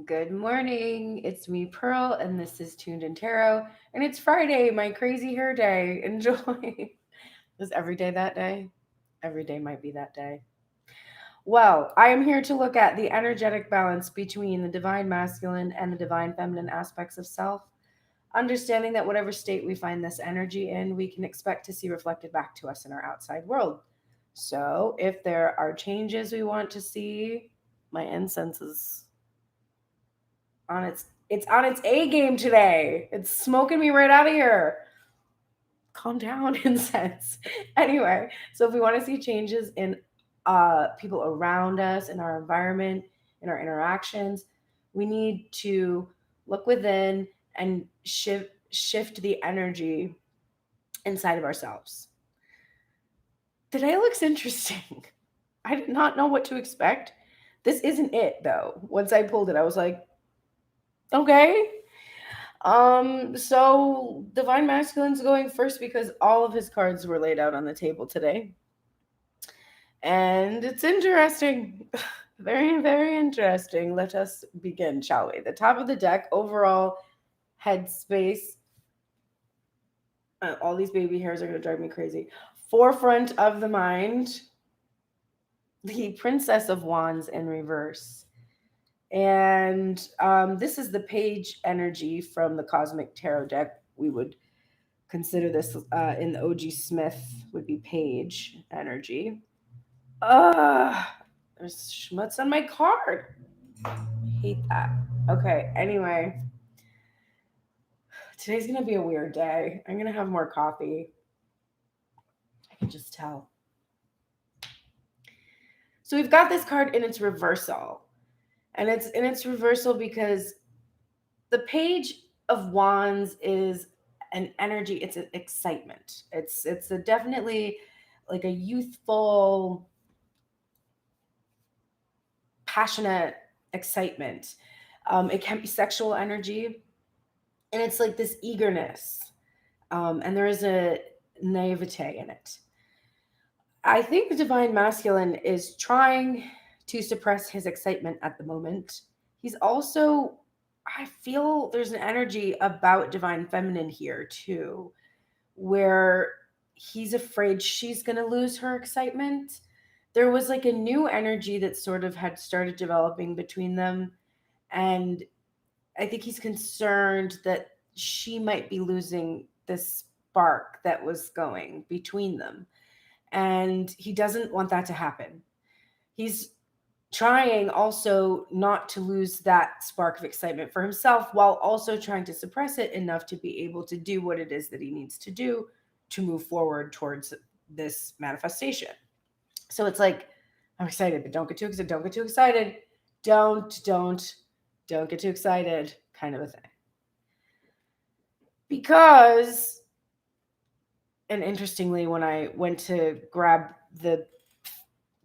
Good morning. It's me, Pearl, and this is Tuned in Tarot. And it's Friday, my crazy hair day. Enjoy. Is every day that day? Every day might be that day. Well, I am here to look at the energetic balance between the divine masculine and the divine feminine aspects of self, understanding that whatever state we find this energy in, we can expect to see reflected back to us in our outside world. So, if there are changes we want to see, my incense is it's on its A game today. It's smoking me right out of here. Calm down, incense. Anyway, so if we want to see changes in people around us, in our environment, in our interactions, we need to look within and shift the energy inside of ourselves. Today looks interesting. I did not know what to expect. This isn't it though. Once I pulled it, I was like, okay, so Divine Masculine's going first because all of his cards were laid out on the table today. And it's interesting. Very, very interesting. Let us begin, shall we? The top of the deck, overall headspace. All these baby hairs are going to drive me crazy. Forefront of the mind, the Princess of Wands in reverse. And this is the page energy from the Cosmic Tarot deck. We would consider this in the OG Smith would be page energy. There's schmutz on my card. Hate that. Okay, anyway. Today's gonna be a weird day. I'm gonna have more coffee. I can just tell. So we've got this card in its reversal. And it's in its reversal because the page of wands is an energy, it's an excitement. It's a definitely like a youthful, passionate excitement. It can be sexual energy, and it's like this eagerness, and there is a naivete in it. I think the divine masculine is trying to suppress his excitement at the moment. He's also, I feel there's an energy about divine feminine here too, where he's afraid she's going to lose her excitement. There was like a new energy that sort of had started developing between them. And I think he's concerned that she might be losing this spark that was going between them. And he doesn't want that to happen. He's trying also not to lose that spark of excitement for himself while also trying to suppress it enough to be able to do what it is that he needs to do to move forward towards this manifestation. So it's like, I'm excited, but don't get too excited. Don't get too excited. Don't get too excited, kind of a thing. Because, and interestingly, when I went to grab the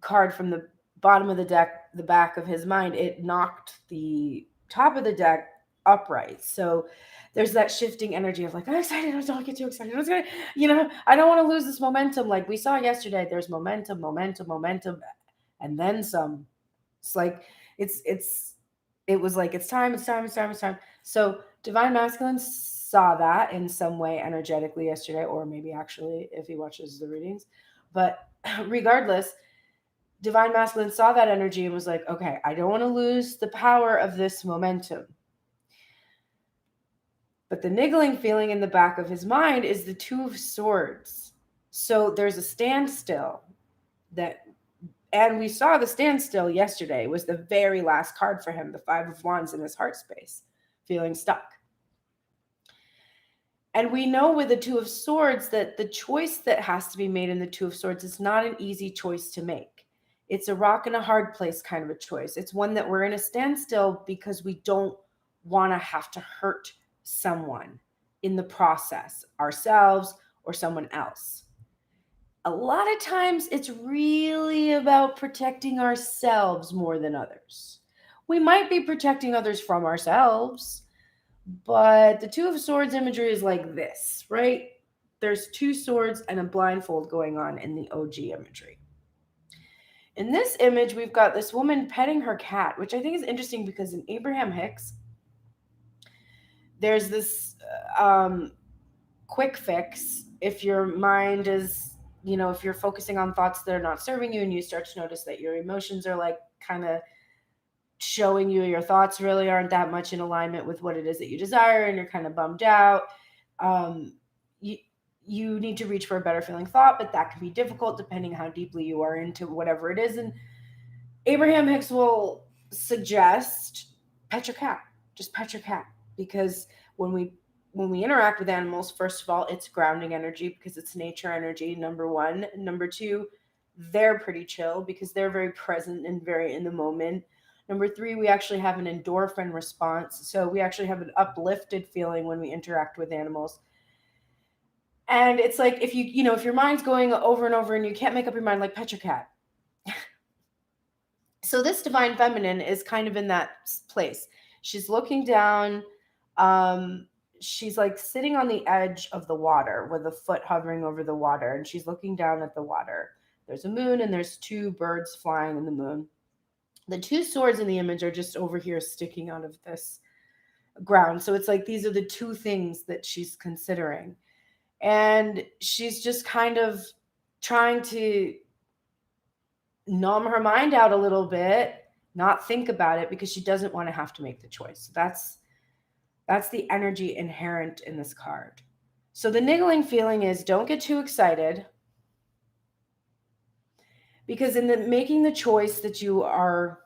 card from the bottom of the deck, the back of his mind, it knocked the top of the deck upright. So there's that shifting energy of like, I'm excited, don't get too excited. I don't want to lose this momentum. Like we saw yesterday, there's momentum, and then some. It's like it was like it's time. So divine masculine saw that in some way energetically yesterday, or maybe actually if he watches the readings. But regardless, divine masculine saw that energy and was like, okay, I don't want to lose the power of this momentum. But the niggling feeling in the back of his mind is the Two of Swords. So there's a standstill that, and we saw the standstill yesterday was the very last card for him, the Five of Wands in his heart space, feeling stuck. And we know with the Two of Swords that the choice that has to be made in the Two of Swords is not an easy choice to make. It's a rock and a hard place kind of a choice. It's one that we're in a standstill because we don't want to have to hurt someone in the process, ourselves or someone else. A lot of times it's really about protecting ourselves more than others. We might be protecting others from ourselves, but the Two of Swords imagery is like this, right? There's two swords and a blindfold going on in the OG imagery. In this image, we've got this woman petting her cat, which I think is interesting because in Abraham Hicks, there's this quick fix. If your mind is, if you're focusing on thoughts that are not serving you and you start to notice that your emotions are like kind of showing you your thoughts really aren't that much in alignment with what it is that you desire and you're kind of bummed out, you need to reach for a better feeling thought, but that can be difficult depending how deeply you are into whatever it is. And Abraham Hicks will suggest pet your cat. Just pet your cat, because when we interact with animals, first of all, it's grounding energy because it's nature energy, number one. Number two, they're pretty chill because they're very present and very in the moment. Number three, we actually have an endorphin response. So we actually have an uplifted feeling when we interact with animals. And it's like if if your mind's going over and over and you can't make up your mind, like pet your cat. So this divine feminine is kind of in that place. She's looking down. She's like sitting on the edge of the water with a foot hovering over the water, and she's looking down at the water. There's a moon and there's two birds flying in the moon. The two swords in the image are just over here sticking out of this ground. So it's like these are the two things that she's considering. And she's just kind of trying to numb her mind out a little bit, not think about it, because she doesn't want to have to make the choice. That's the energy inherent in this card. So the niggling feeling is don't get too excited, because in the making the choice that you are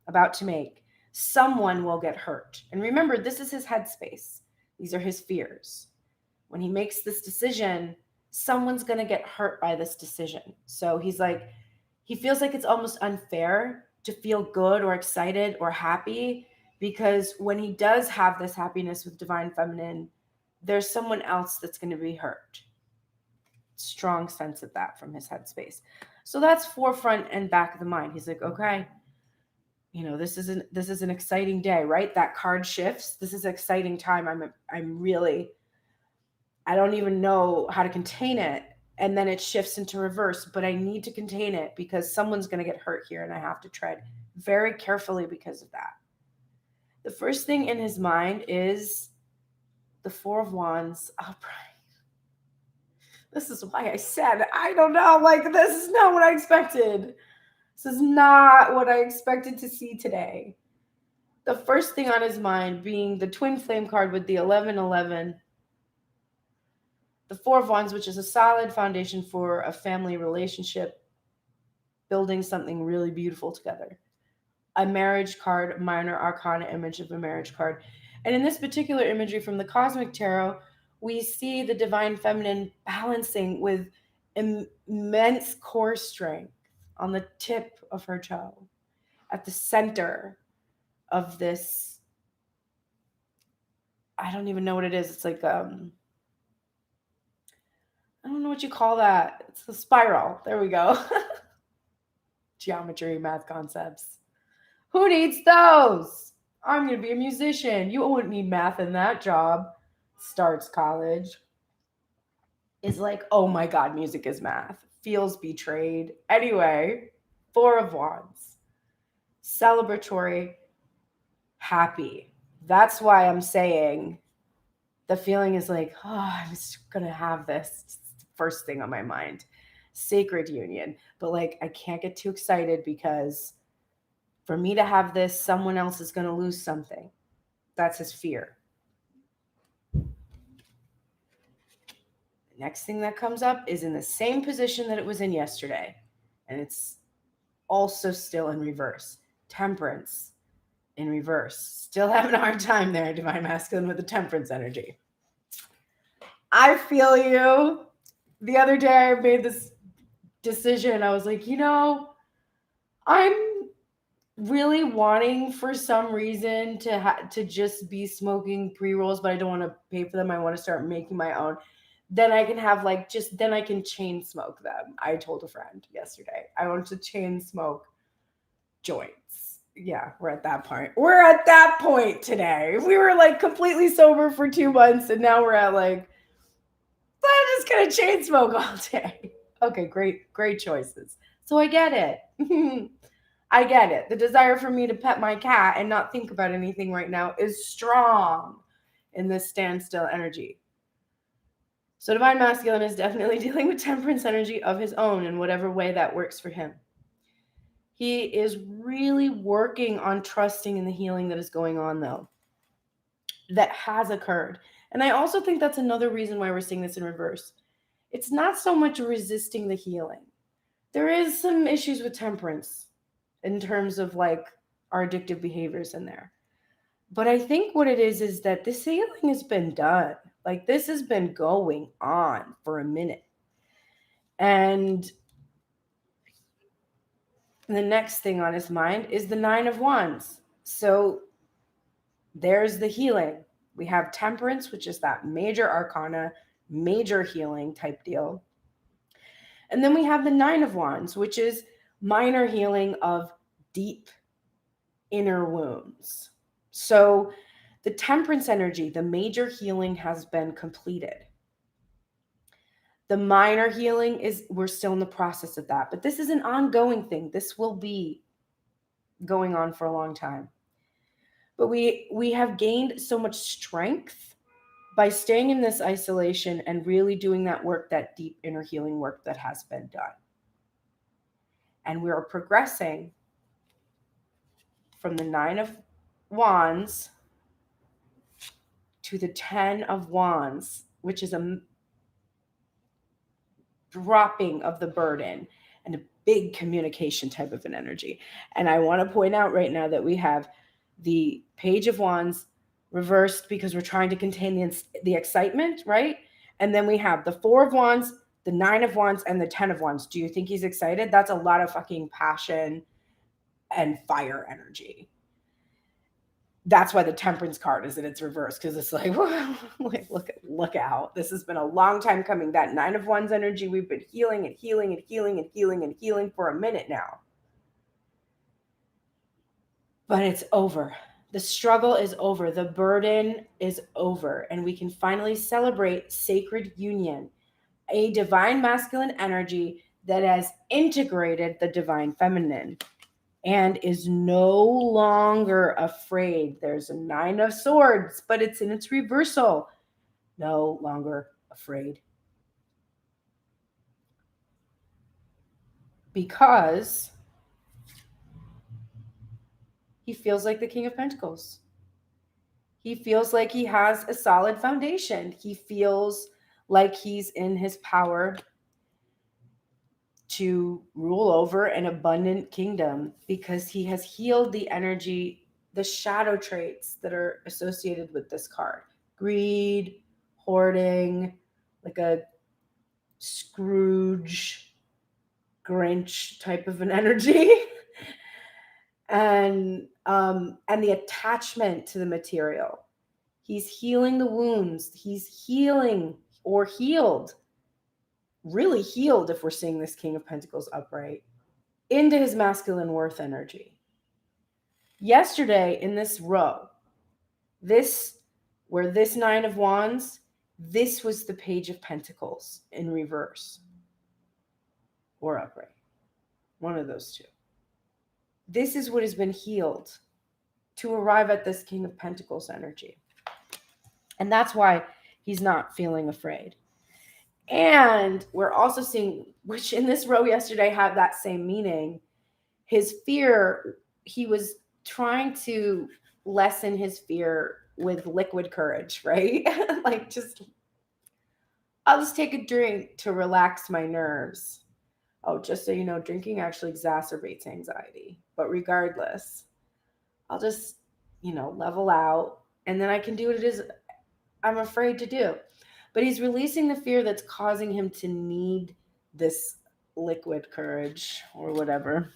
about to make, someone will get hurt. And remember, this is his headspace. These are his fears. When he makes this decision, someone's going to get hurt by this decision. So he feels like it's almost unfair to feel good or excited or happy, because when he does have this happiness with divine feminine, there's someone else that's going to be hurt. Strong sense of that from his headspace. So that's forefront and back of the mind. He's like, okay, this is an exciting day, right? That card shifts. This is an exciting time. I don't even know how to contain it. And then it shifts into reverse, but I need to contain it because someone's going to get hurt here and I have to tread very carefully because of that. The first thing in his mind is the Four of Wands upright. This is why I said, I don't know, this is not what I expected. This is not what I expected to see today. The first thing on his mind being the twin flame card with the 1111. The Four of Wands, which is a solid foundation for a family relationship, building something really beautiful together. A marriage card, minor arcana image of a marriage card. And in this particular imagery from the Cosmic Tarot, we see the divine feminine balancing with immense core strength on the tip of her toe, at the center of this, I don't even know what it is. It's like, I don't know what you call that. It's a spiral. There we go. Geometry, math concepts. Who needs those? I'm going to be a musician. You wouldn't need math in that job. Starts college. Is like, oh my God, music is math. Feels betrayed. Anyway, Four of Wands. Celebratory, happy. That's why I'm saying the feeling is like, oh, I'm just going to have this. It's the first thing on my mind. Sacred union. But I can't get too excited because for me to have this, someone else is going to lose something. That's his fear. Next thing that comes up is in the same position that it was in yesterday. And it's also still in reverse. Temperance in reverse. Still having a hard time there, Divine Masculine, with the temperance energy. I feel you. The other day I made this decision. I was like, I'm really wanting for some reason to just be smoking pre-rolls, but I don't want to pay for them. I want to start making my own. Then I can have then I can chain smoke them. I told a friend yesterday, I want to chain smoke joints. Yeah, we're at that point. We're at that point today. We were completely sober for 2 months and now we're at I'm just going to chain smoke all day. Okay, great choices. So I get it. I get it. The desire for me to pet my cat and not think about anything right now is strong in this standstill energy. So Divine Masculine is definitely dealing with temperance energy of his own in whatever way that works for him. He is really working on trusting in the healing that is going on, though, that has occurred. And I also think that's another reason why we're seeing this in reverse. It's not so much resisting the healing. There is some issues with temperance in terms of like our addictive behaviors in there. But I think what it is that this healing has been done. Like this has been going on for a minute. And the next thing on his mind is the 9 of Wands. So there's the healing. We have temperance, which is that major arcana, major healing type deal. And then we have the 9 of Wands, which is minor healing of deep inner wounds. So the temperance energy, the major healing has been completed. The minor healing we're still in the process of that, but this is an ongoing thing. This will be going on for a long time. But we have gained so much strength by staying in this isolation and really doing that work, that deep inner healing work that has been done. And we are progressing from the 9 of Wands to the 10 of Wands, which is a dropping of the burden and a big communication type of an energy. And I want to point out right now that we have the Page of Wands reversed because we're trying to contain the excitement, right? And then we have the 4 of Wands, the 9 of Wands, and the 10 of Wands. Do you think he's excited? That's a lot of fucking passion and fire energy. That's why the Temperance card is in its reverse, because it's like, look out. This has been a long time coming. That 9 of Wands energy, we've been healing and healing and healing and healing and healing for a minute now. But it's over. The struggle is over. The burden is over. And we can finally celebrate sacred union, a divine masculine energy that has integrated the divine feminine and is no longer afraid. There's a 9 of Swords, but it's in its reversal. No longer afraid. Because he feels like the King of Pentacles. He feels like he has a solid foundation. He feels like he's in his power to rule over an abundant kingdom because he has healed the energy, the shadow traits that are associated with this card. Greed, hoarding, like a Scrooge, Grinch type of an energy. and the attachment to the material. He's healing the wounds. He's healing or healed, really healed if we're seeing this King of Pentacles upright, into his masculine worth energy. Yesterday in this row, where this 9 of Wands, this was the Page of Pentacles in reverse or upright. One of those two. This is what has been healed to arrive at this King of Pentacles energy. And that's why he's not feeling afraid. And we're also seeing, which in this row yesterday had that same meaning, his fear, he was trying to lessen his fear with liquid courage, right? Like I'll just take a drink to relax my nerves. Oh, just so you know, drinking actually exacerbates anxiety. But regardless, I'll just, level out. And then I can do what it is I'm afraid to do. But he's releasing the fear that's causing him to need this liquid courage or whatever.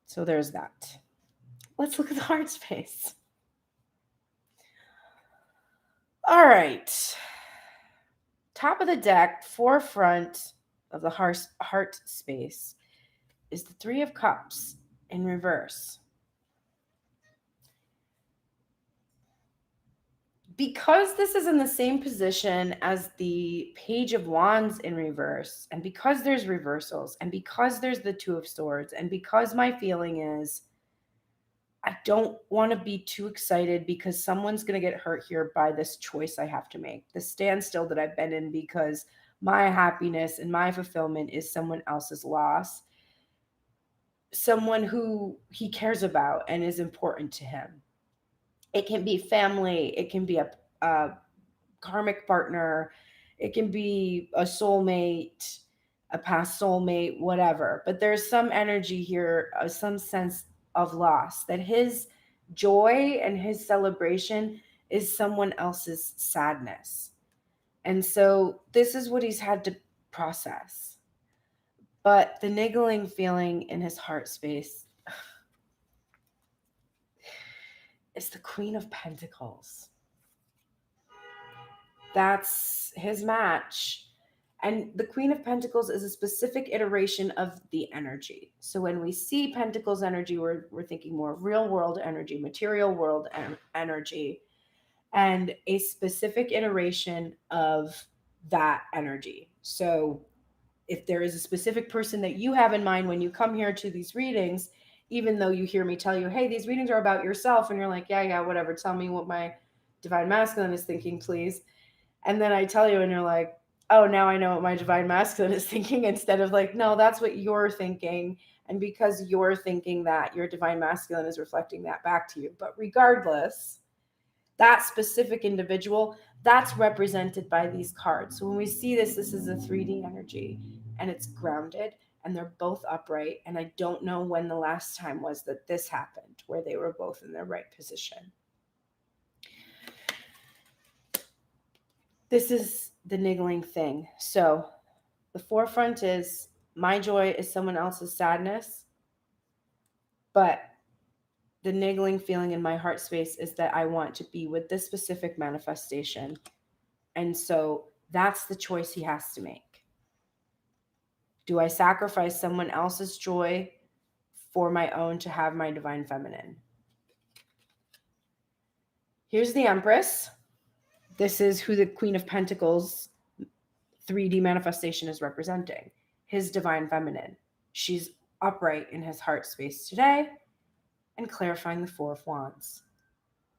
So there's that. Let's look at the heart space. All right. Top of the deck, forefront of the heart space is the 3 of Cups in reverse. Because this is in the same position as the Page of Wands in reverse, and because there's reversals, and because there's the Two of Swords, and because my feeling is I don't want to be too excited because someone's going to get hurt here by this choice I have to make, the standstill that I've been in because my happiness and my fulfillment is someone else's loss, someone who he cares about and is important to him. It can be family, it can be a karmic partner, it can be a soulmate, a past soulmate, whatever. But there's some energy here, some sense of loss, that his joy and his celebration is someone else's sadness. And so this is what he's had to process. But the niggling feeling in his heart space is the Queen of Pentacles. That's his match. And the Queen of Pentacles is a specific iteration of the energy. So when we see Pentacles energy, we're thinking more real world energy, material world energy, and a specific iteration of that energy. So if there is a specific person that you have in mind when you come here to these readings, even though you hear me tell you, hey, these readings are about yourself, and you're like, yeah, whatever, tell me what my divine masculine is thinking, please. And then I tell you, and you're like, oh, now I know what my divine masculine is thinking, instead of like, no, that's what you're thinking. And because you're thinking that, your divine masculine is reflecting that back to you. But regardless, that specific individual, that's represented by these cards. So when we see this is a 3D energy, and it's grounded, and they're both upright. And I don't know when the last time was that this happened, where they were both in their right position. This is the niggling thing. So the forefront is my joy is someone else's sadness, but the niggling feeling in my heart space is that I want to be with this specific manifestation. And so that's the choice he has to make. Do I sacrifice someone else's joy for my own to have my divine feminine? Here's the Empress. This is who the Queen of Pentacles 3D manifestation is representing. His divine feminine. She's upright in his heart space today and clarifying the Four of Wands.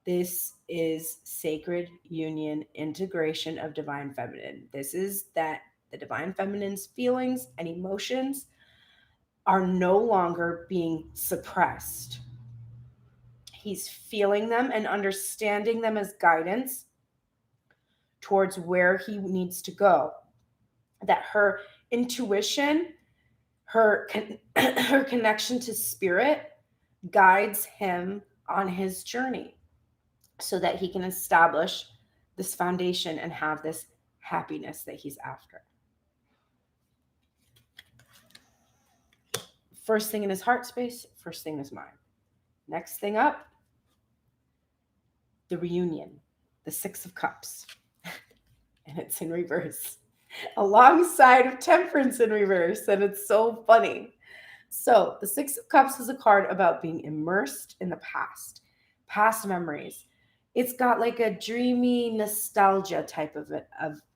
This is sacred union, integration of divine feminine. This is that the divine feminine's feelings and emotions are no longer being suppressed. He's feeling them and understanding them as guidance towards where he needs to go. That her intuition, her connection to spirit guides him on his journey so that he can establish this foundation and have this happiness that he's after. First thing in his heart space, first thing in his mind. Next thing up, the reunion, the Six of Cups. And it's in reverse, alongside of Temperance in reverse. And it's so funny. So the Six of Cups is a card about being immersed in the past memories. It's got like a dreamy nostalgia type of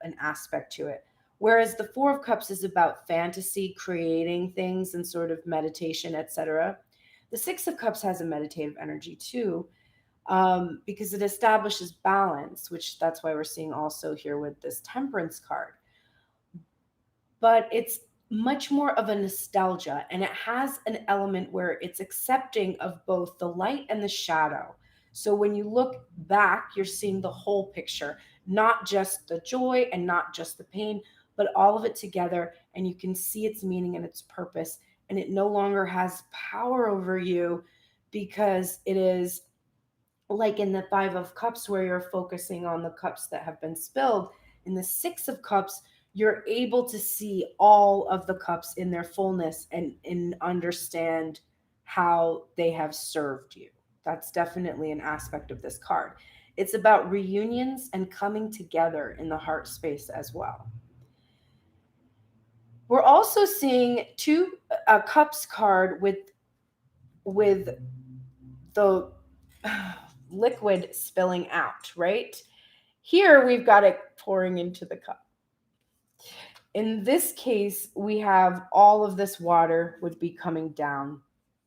an aspect to it. Whereas the Four of Cups is about fantasy, creating things and sort of meditation, etc. The Six of Cups has a meditative energy too, because it establishes balance, which that's why we're seeing also here with this Temperance card. But it's much more of a nostalgia, and it has an element where it's accepting of both the light and the shadow. So when you look back, you're seeing the whole picture, not just the joy and not just the pain, but all of it together, and you can see its meaning and its purpose, and it no longer has power over you because it is like in the Five of Cups where you're focusing on the cups that have been spilled. In the Six of Cups, you're able to see all of the cups in their fullness and understand how they have served you. That's definitely an aspect of this card. It's about reunions and coming together in the heart space as well. We're also seeing a Cups card with the liquid spilling out, right? Here we've got it pouring into the cup. In this case, we have all of this water would be coming down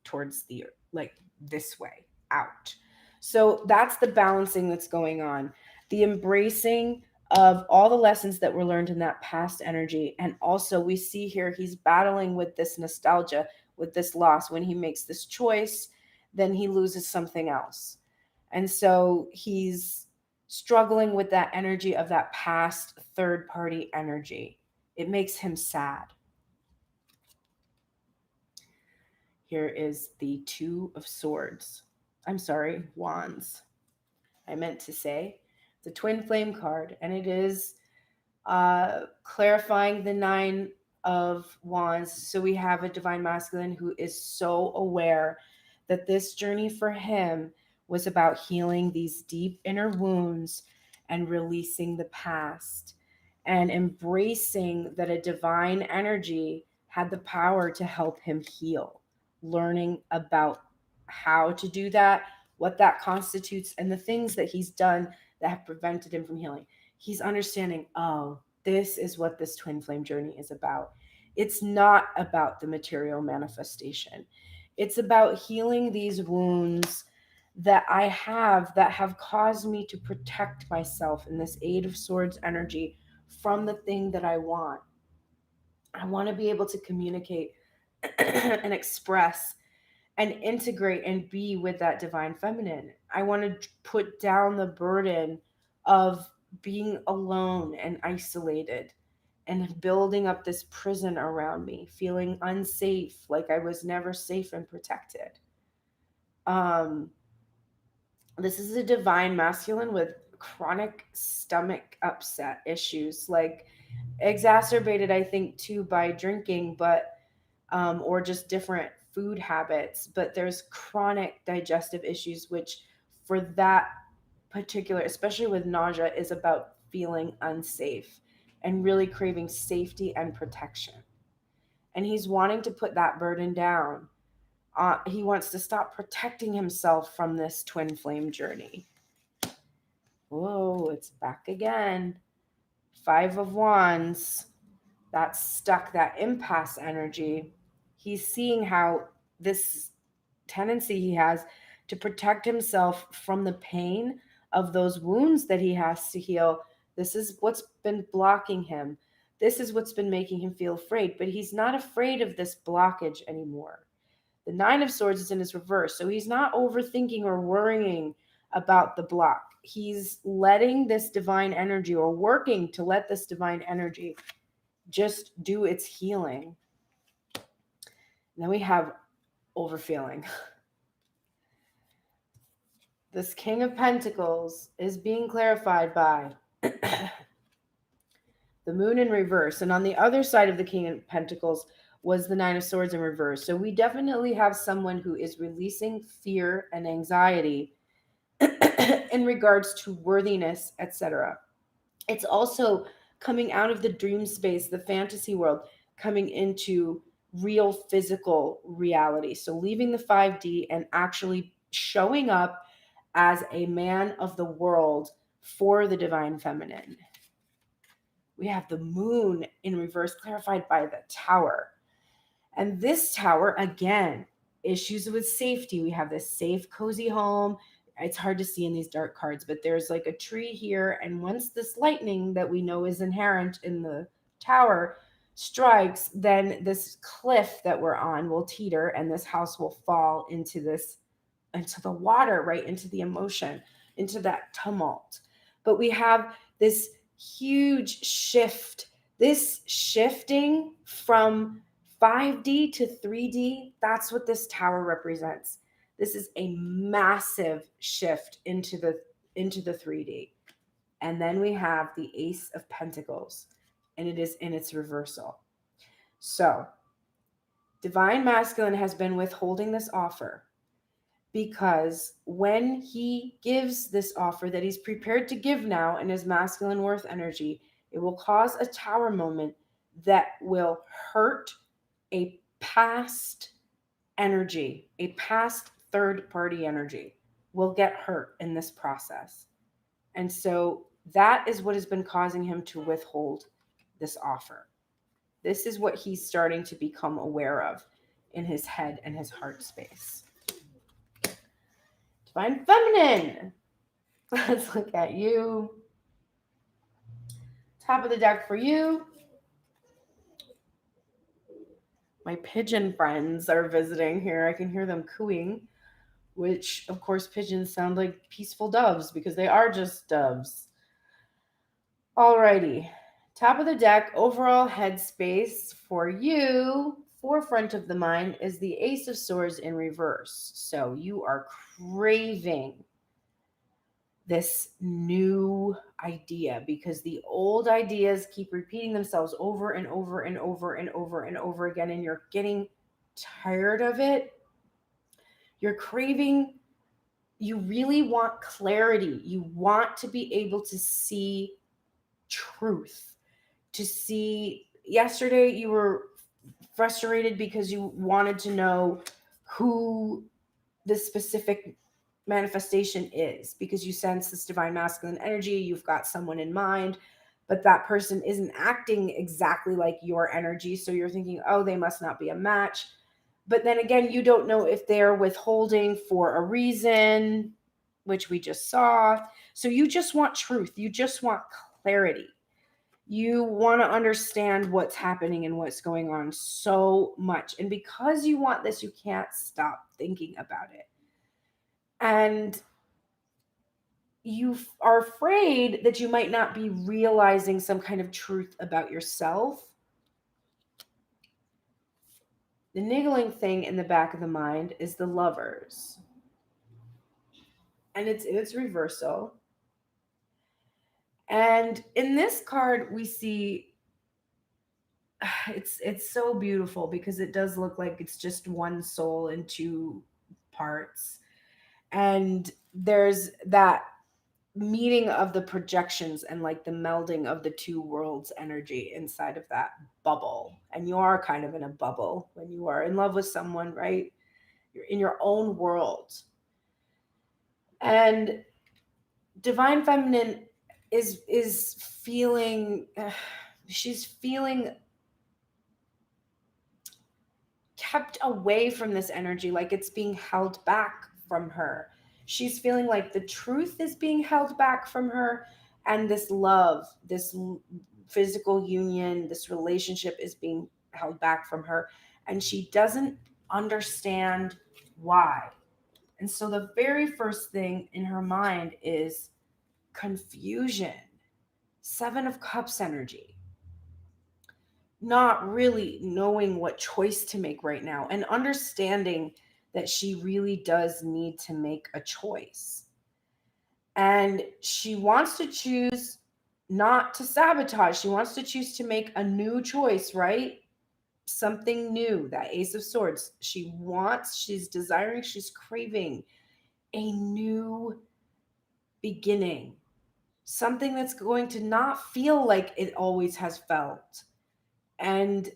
towards the earth, like this way, out. So that's the balancing that's going on. The embracing of all the lessons that were learned in that past energy. And also, we see here he's battling with this nostalgia, with this loss. When he makes this choice, then he loses something else. And so he's struggling with that energy of that past third party energy. It makes him sad. Here is the Two of Swords. I'm sorry, Wands. I meant to say the Twin Flame card, and it is clarifying the Nine of Wands. So we have a divine masculine who is so aware that this journey for him was about healing these deep inner wounds and releasing the past and embracing that a divine energy had the power to help him heal, learning about how to do that, what that constitutes, and the things that he's done that have prevented him from healing. He's understanding, oh, this is what this twin flame journey is about. It's not about the material manifestation. It's about healing these wounds that I have that have caused me to protect myself in this Eight of Swords energy from the thing that I want. I want to be able to communicate and express and integrate and be with that divine feminine. I want to put down the burden of being alone and isolated and building up this prison around me, feeling unsafe, like I was never safe and protected. This is a divine masculine with chronic stomach upset issues, like exacerbated, I think, too, by drinking, but or just different food habits. But there's chronic digestive issues, which for that particular, especially with nausea, is about feeling unsafe and really craving safety and protection. And he's wanting to put that burden down. He wants to stop protecting himself from this twin flame journey. Whoa, it's back again. Five of Wands. That's stuck, that impasse energy. He's seeing how this tendency he has to protect himself from the pain of those wounds that he has to heal. This is what's been blocking him. This is what's been making him feel afraid, but he's not afraid of this blockage anymore. The Nine of Swords is in his reverse, so he's not overthinking or worrying about the block. He's letting this divine energy, or working to let this divine energy just do its healing. And then we have overfeeling. This King of Pentacles is being clarified by the Moon in reverse. And on the other side of the King of Pentacles was the Nine of Swords in reverse. So we definitely have someone who is releasing fear and anxiety in regards to worthiness, etc. It's also coming out of the dream space, the fantasy world, coming into real physical reality. So leaving the 5D and actually showing up as a man of the world for the divine feminine. We have the Moon in reverse, clarified by the Tower. And this Tower, again, issues with safety. We have this safe, cozy home. It's hard to see in these dark cards, but there's like a tree here. And once this lightning that we know is inherent in the Tower strikes, then this cliff that we're on will teeter and this house will fall into the water, right? Into the emotion, into that tumult. But we have this huge shift, this shifting from 5D to 3D. That's what this Tower represents. This is a massive shift into the 3D. And then we have the Ace of Pentacles, and it is in its reversal. So divine masculine has been withholding this offer, because when he gives this offer that he's prepared to give now in his masculine worth energy, it will cause a Tower moment that will hurt a past energy, a past third party energy will get hurt in this process. And so That is what has been causing him to withhold this offer. This is what he's starting to become aware of in his head and his heart space. Divine Feminine. Let's look at you. Top of the deck for you. My pigeon friends are visiting here. I can hear them cooing, which, of course, pigeons sound like peaceful doves because they are just doves. Alrighty. Top of the deck, overall headspace for you. Forefront of the mind is the Ace of Swords in reverse. So you are craving this new idea because the old ideas keep repeating themselves over and over and over and over and over again, and you're getting tired of it. You're craving, you really want clarity. You want to be able to see truth, to see. Yesterday you were frustrated because you wanted to know who this specific manifestation is, because you sense this divine masculine energy, you've got someone in mind, but that person isn't acting exactly like your energy, so you're thinking, oh, they must not be a match. But then again, you don't know if they're withholding for a reason, which we just saw. So you just want truth, you just want clarity. You want to understand what's happening and what's going on so much. And because you want this, you can't stop thinking about it. And you are afraid that you might not be realizing some kind of truth about yourself. The niggling thing in the back of the mind is the Lovers. And it's in its reversal. And in this card, we see it's so beautiful because it does look like it's just one soul in two parts. And there's that meeting of the projections and like the melding of the two worlds energy inside of that bubble. And you are kind of in a bubble when you are in love with someone, right? You're in your own world. And Divine Feminine is feeling she's feeling kept away from this energy, like it's being held back from her. She's feeling like the truth is being held back from her, and this love, this physical union, this relationship is being held back from her, and she doesn't understand why. And so the very first thing in her mind is confusion. 7 of Cups energy. Not really knowing what choice to make right now, and understanding that she really does need to make a choice. And she wants to choose not to sabotage. She wants to choose to make a new choice, right? Something new, that Ace of Swords. She's desiring, she's craving a new beginning. Something that's going to not feel like it always has felt. And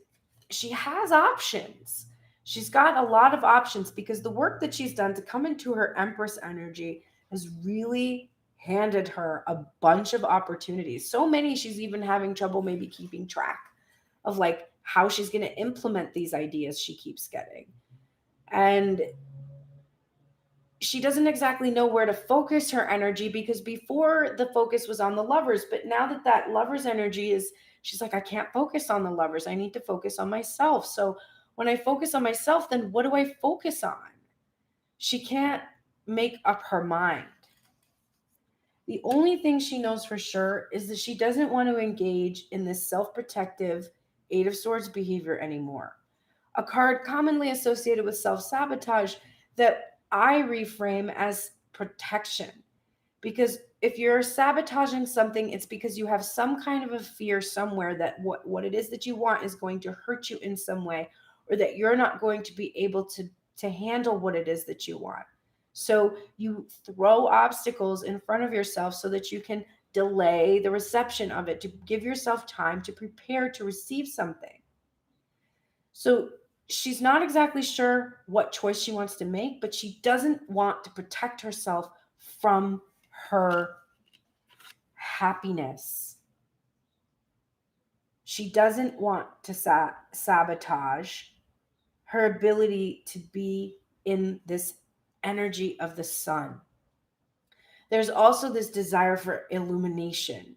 she has options. She's got a lot of options because the work that she's done to come into her Empress energy has really handed her a bunch of opportunities. So many she's even having trouble maybe keeping track of, like how she's going to implement these ideas she keeps getting. And she doesn't exactly know where to focus her energy, because before the focus was on the Lovers, but now that Lovers energy is, she's like, I can't focus on the Lovers. I need to focus on myself. So when I focus on myself, then what do I focus on? She can't make up her mind. The only thing she knows for sure is that she doesn't want to engage in this self-protective 8 of Swords behavior anymore. A card commonly associated with self-sabotage that I reframe as protection. Because if you're sabotaging something, it's because you have some kind of a fear somewhere that what it is that you want is going to hurt you in some way, or that you're not going to be able to handle what it is that you want. So you throw obstacles in front of yourself so that you can delay the reception of it, to give yourself time to prepare to receive something. So she's not exactly sure what choice she wants to make, but she doesn't want to protect herself from her happiness. She doesn't want to sabotage her ability to be in this energy of the sun. There's also this desire for illumination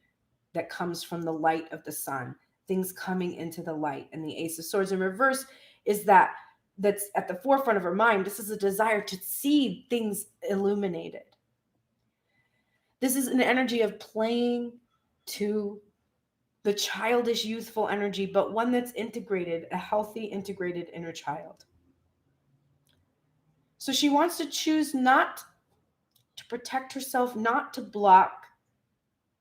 that comes from the light of the sun, things coming into the light. And the Ace of Swords in reverse is that's at the forefront of her mind. This is a desire to see things illuminated. This is an energy of playing to the childish, youthful energy, but one that's integrated, a healthy, integrated inner child. So she wants to choose not to protect herself, not to block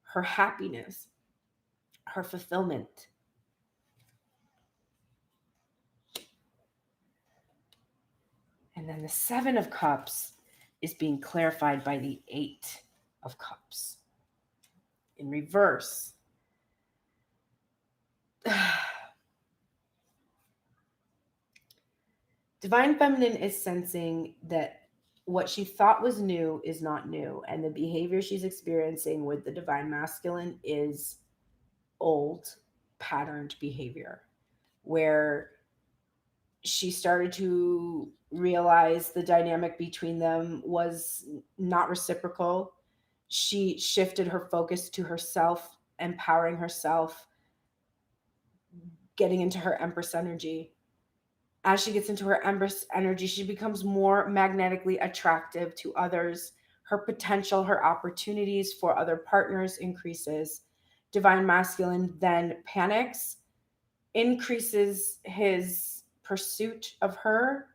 her happiness, her fulfillment. And then the Seven of Cups is being clarified by the Eight of Cups in reverse. Divine Feminine is sensing that what she thought was new is not new, and the behavior she's experiencing with the Divine Masculine is old, patterned behavior, where she started to realize the dynamic between them was not reciprocal. She shifted her focus to herself, empowering herself, getting into her Empress energy. As she gets into her Empress energy, she becomes more magnetically attractive to others. Her potential, her opportunities for other partners increases. Divine Masculine then panics, increases his pursuit of her,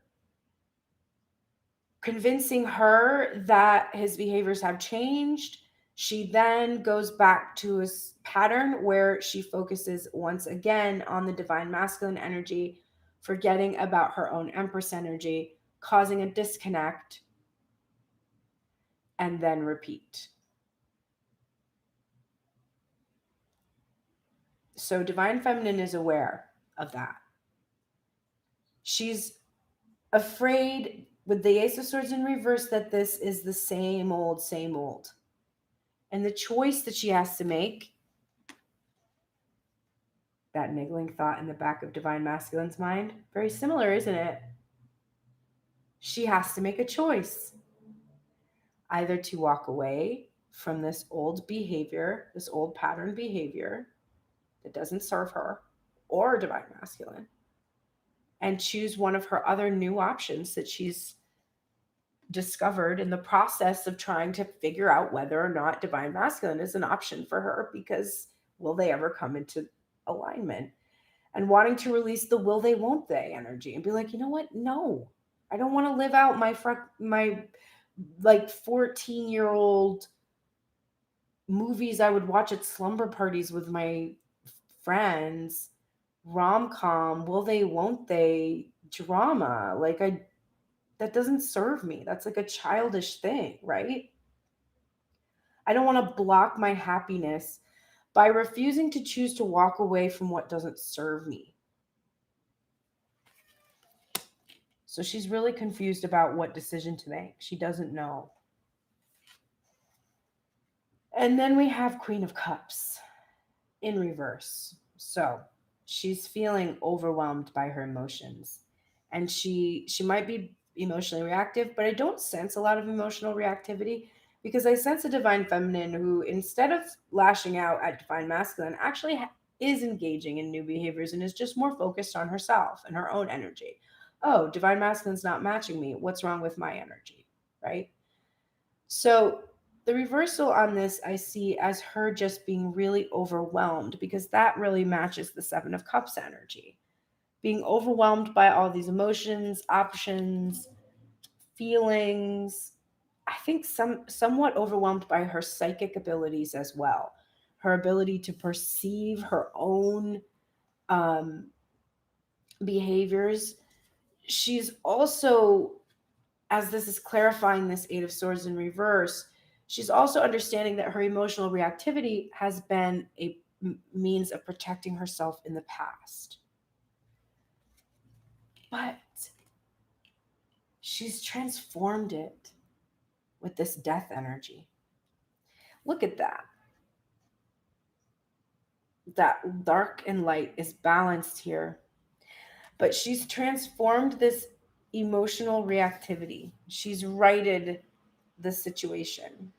convincing her that his behaviors have changed. She then goes back to a pattern where she focuses once again on the Divine Masculine energy, forgetting about her own Empress energy, causing a disconnect, and then repeat. So Divine Feminine is aware of that. She's afraid with the Ace of Swords in reverse that this is the same old, same old. And the choice that she has to make, that niggling thought in the back of Divine Masculine's mind, very similar, isn't it? She has to make a choice. Either to walk away from this old behavior, this old pattern behavior that doesn't serve her, or Divine Masculine, and choose one of her other new options that she's discovered in the process of trying to figure out whether or not Divine Masculine is an option for her, because will they ever come into alignment? And wanting to release the will they won't they energy and be like, you know what? No, I don't want to live out my like 14-year-old movies I would watch at slumber parties with my friends, rom-com, will they won't they drama. That doesn't serve me. That's like a childish thing, right? I don't want to block my happiness by refusing to choose to walk away from what doesn't serve me. So she's really confused about what decision to make. She doesn't know. And then we have Queen of Cups in reverse. So she's feeling overwhelmed by her emotions. And she might be emotionally reactive, but I don't sense a lot of emotional reactivity, because I sense a Divine Feminine who, instead of lashing out at Divine Masculine, actually is engaging in new behaviors and is just more focused on herself and her own energy. Oh, Divine Masculine's not matching me. What's wrong with my energy, right? So the reversal on this I see as her just being really overwhelmed, because that really matches the Seven of Cups energy. Being overwhelmed by all these emotions, options, feelings. I think somewhat overwhelmed by her psychic abilities as well. Her ability to perceive her own behaviors. She's also, as this is clarifying this Eight of Swords in reverse, she's also understanding that her emotional reactivity has been a means of protecting herself in the past. But she's transformed it with this death energy. Look at that. That dark and light is balanced here. But she's transformed this emotional reactivity. She's righted the situation.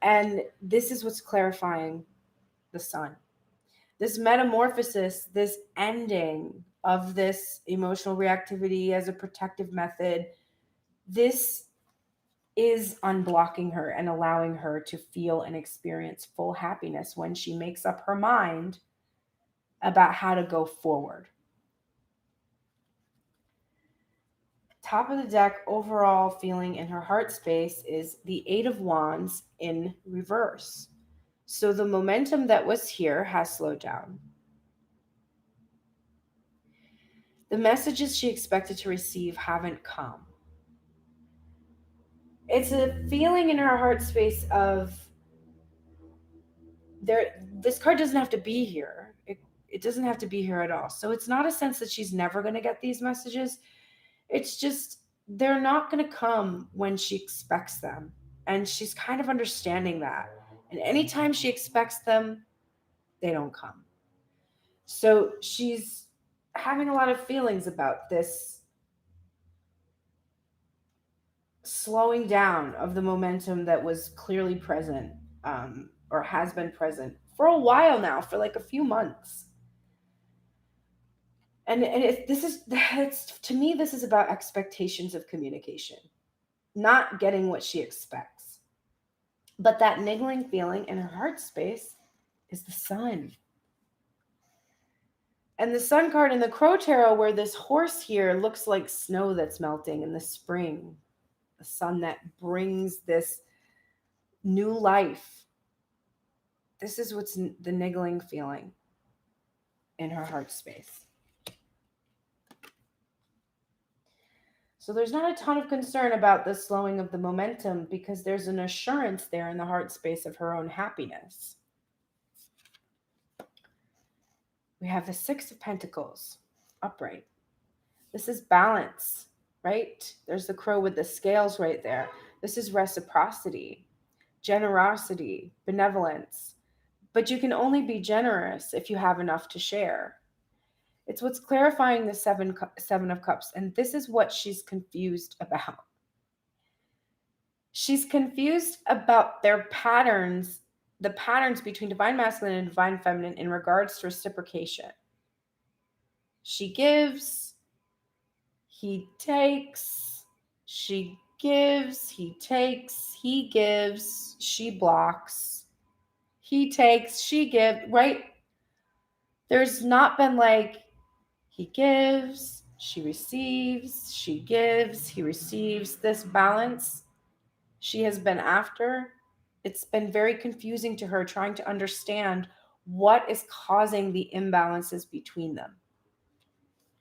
And this is what's clarifying the sun. This metamorphosis, this ending of this emotional reactivity as a protective method, this is unblocking her and allowing her to feel and experience full happiness when she makes up her mind about how to go forward. Top of the deck, overall feeling in her heart space is the Eight of Wands in reverse. So the momentum that was here has slowed down. The messages she expected to receive haven't come. It's a feeling in her heart space of this card doesn't have to be here. It doesn't have to be here at all. So it's not a sense that she's never going to get these messages. It's just they're not going to come when she expects them. And she's kind of understanding that. And anytime she expects them, they don't come. So she's having a lot of feelings about this slowing down of the momentum that was clearly present, or has been present for a while now, for like a few months. And it's to me, this is about expectations of communication, not getting what she expects. But that niggling feeling in her heart space is the sun. And the sun card in the Crow Tarot, where this horse here looks like snow that's melting in the spring, the sun that brings this new life. This is what's the niggling feeling in her heart space. So there's not a ton of concern about the slowing of the momentum because there's an assurance there in the heart space of her own happiness. We have the Six of Pentacles upright. This is balance, right? There's the crow with the scales right there. This is reciprocity, generosity, benevolence. But you can only be generous if you have enough to share. It's what's clarifying the Seven of Cups, and this is what she's confused about. She's confused about their patterns, the patterns between divine masculine and divine feminine in regards to reciprocation. She gives, he takes, she gives, he takes, he gives, she blocks, he takes, she gives, right? There's not been like, he gives, she receives, she gives, he receives. This balance she has been after, it's been very confusing to her, trying to understand what is causing the imbalances between them.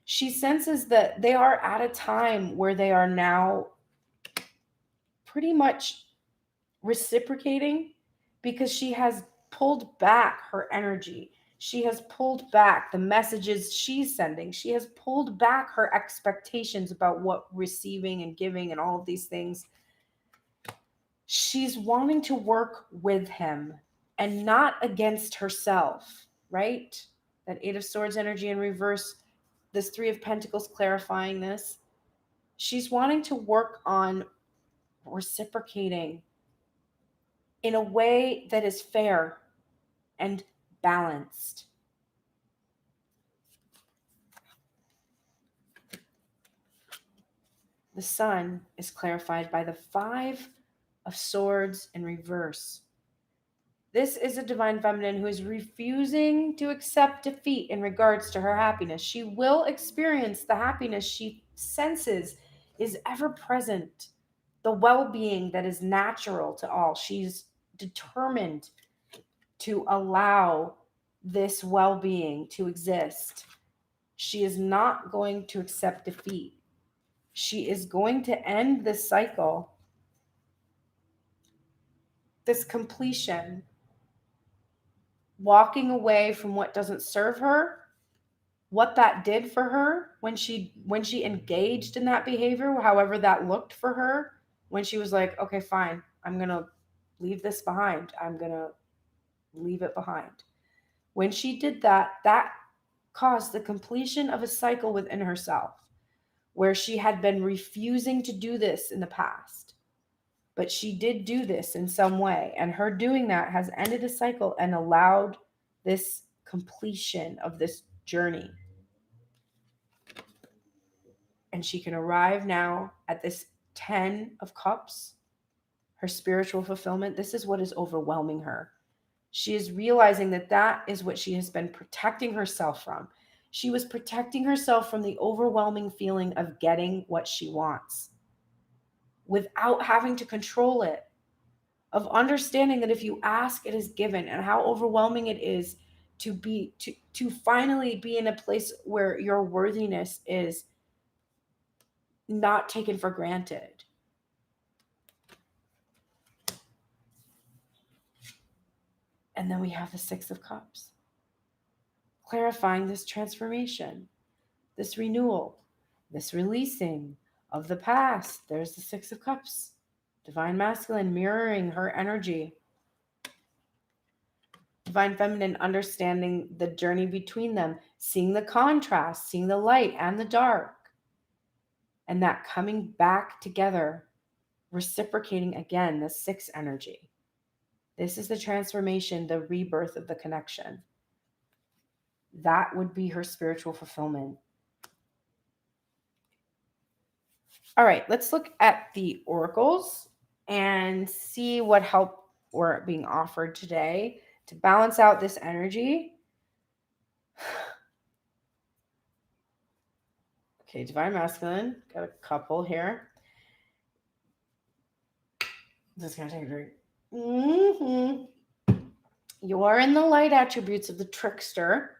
She senses that they are at a time where they are now pretty much reciprocating because she has pulled back her energy. She has pulled back the messages she's sending. She has pulled back her expectations about what receiving and giving and all of these things. She's wanting to work with him and not against herself, right? That Eight of Swords energy in reverse, this Three of Pentacles clarifying this. She's wanting to work on reciprocating in a way that is fair and balanced. The sun is clarified by the Five of Swords in reverse. This is a divine feminine who is refusing to accept defeat in regards to her happiness. She will experience the happiness she senses is ever present, the well-being that is natural to all. She's determined to allow this well-being to exist. She is not going to accept defeat. She is going to end this cycle, this completion, walking away from what doesn't serve her, what that did for her when she engaged in that behavior, however that looked for her, when she was like, okay, fine, I'm going to leave this behind. I'm going to leave it behind. When she did that, that caused the completion of a cycle within herself where she had been refusing to do this in the past. But she did do this in some way. And her doing that has ended a cycle and allowed this completion of this journey. And she can arrive now at this 10 of Cups, her spiritual fulfillment. This is what is overwhelming her. She is realizing that that is what she has been protecting herself from. She was protecting herself from the overwhelming feeling of getting what she wants without having to control it, of understanding that if you ask, it is given, and how overwhelming it is to finally be in a place where your worthiness is not taken for granted. And then we have the Six of Cups, clarifying this transformation, this renewal, this releasing of the past. There's the Six of Cups, Divine Masculine mirroring her energy. Divine Feminine understanding the journey between them, seeing the contrast, seeing the light and the dark, and that coming back together, reciprocating again, the Six energy. This is the transformation, the rebirth of the connection. That would be her spiritual fulfillment. All right, let's look at the oracles and see what help we're being offered today to balance out this energy. Okay, Divine Masculine, got a couple here. Just gonna take a drink. You are in the light attributes of the trickster,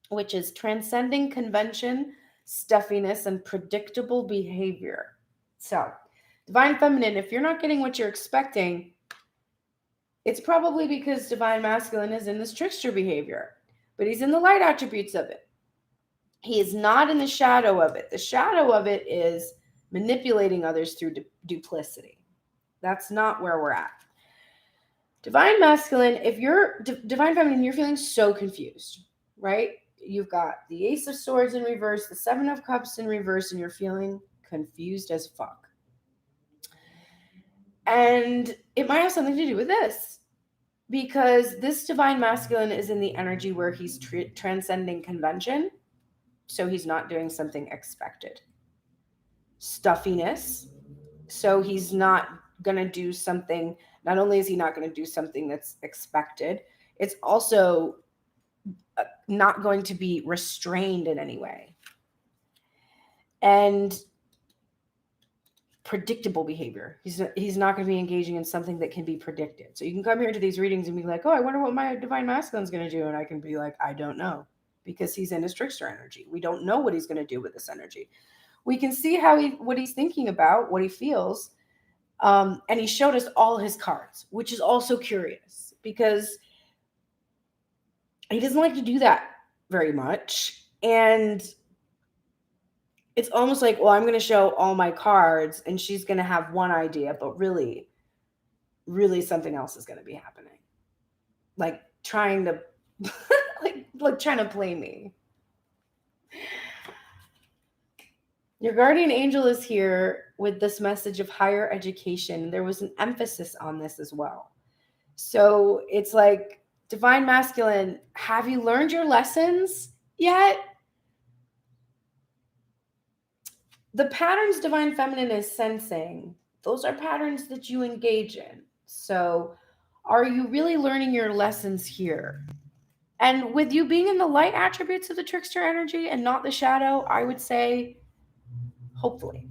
which is transcending convention, stuffiness, and predictable behavior. So, Divine Feminine, if you're not getting what you're expecting, it's probably because Divine Masculine is in this trickster behavior, but he's in the light attributes of it. He is not in the shadow of it. The shadow of it is manipulating others through duplicity. That's not where we're at. Divine Masculine, if you're Divine Feminine, you're feeling so confused, right? You've got the Ace of Swords in reverse, the Seven of Cups in reverse, and you're feeling confused as fuck. And it might have something to do with this, because this Divine Masculine is in the energy where he's transcending convention, so he's not doing something expected. Stuffiness, so he's not going to do something, not only is he not going to do something that's expected, it's also not going to be restrained in any way. And predictable behavior. He's not going to be engaging in something that can be predicted. So you can come here to these readings and be like, oh, I wonder what my Divine Masculine is going to do. And I can be like, I don't know, because he's in his trickster energy. We don't know what he's going to do with this energy. We can see what he's thinking about, what he feels. And he showed us all his cards, which is also curious because he doesn't like to do that very much. And it's almost like, well, I'm going to show all my cards and she's going to have one idea, but really, really something else is going to be happening. Like trying to, like trying to play me. Your guardian angel is here with this message of higher education. There was an emphasis on this as well. So it's like, Divine Masculine, have you learned your lessons yet? The patterns Divine Feminine is sensing, those are patterns that you engage in. So are you really learning your lessons here? And with you being in the light attributes of the trickster energy and not the shadow, I would say, hopefully.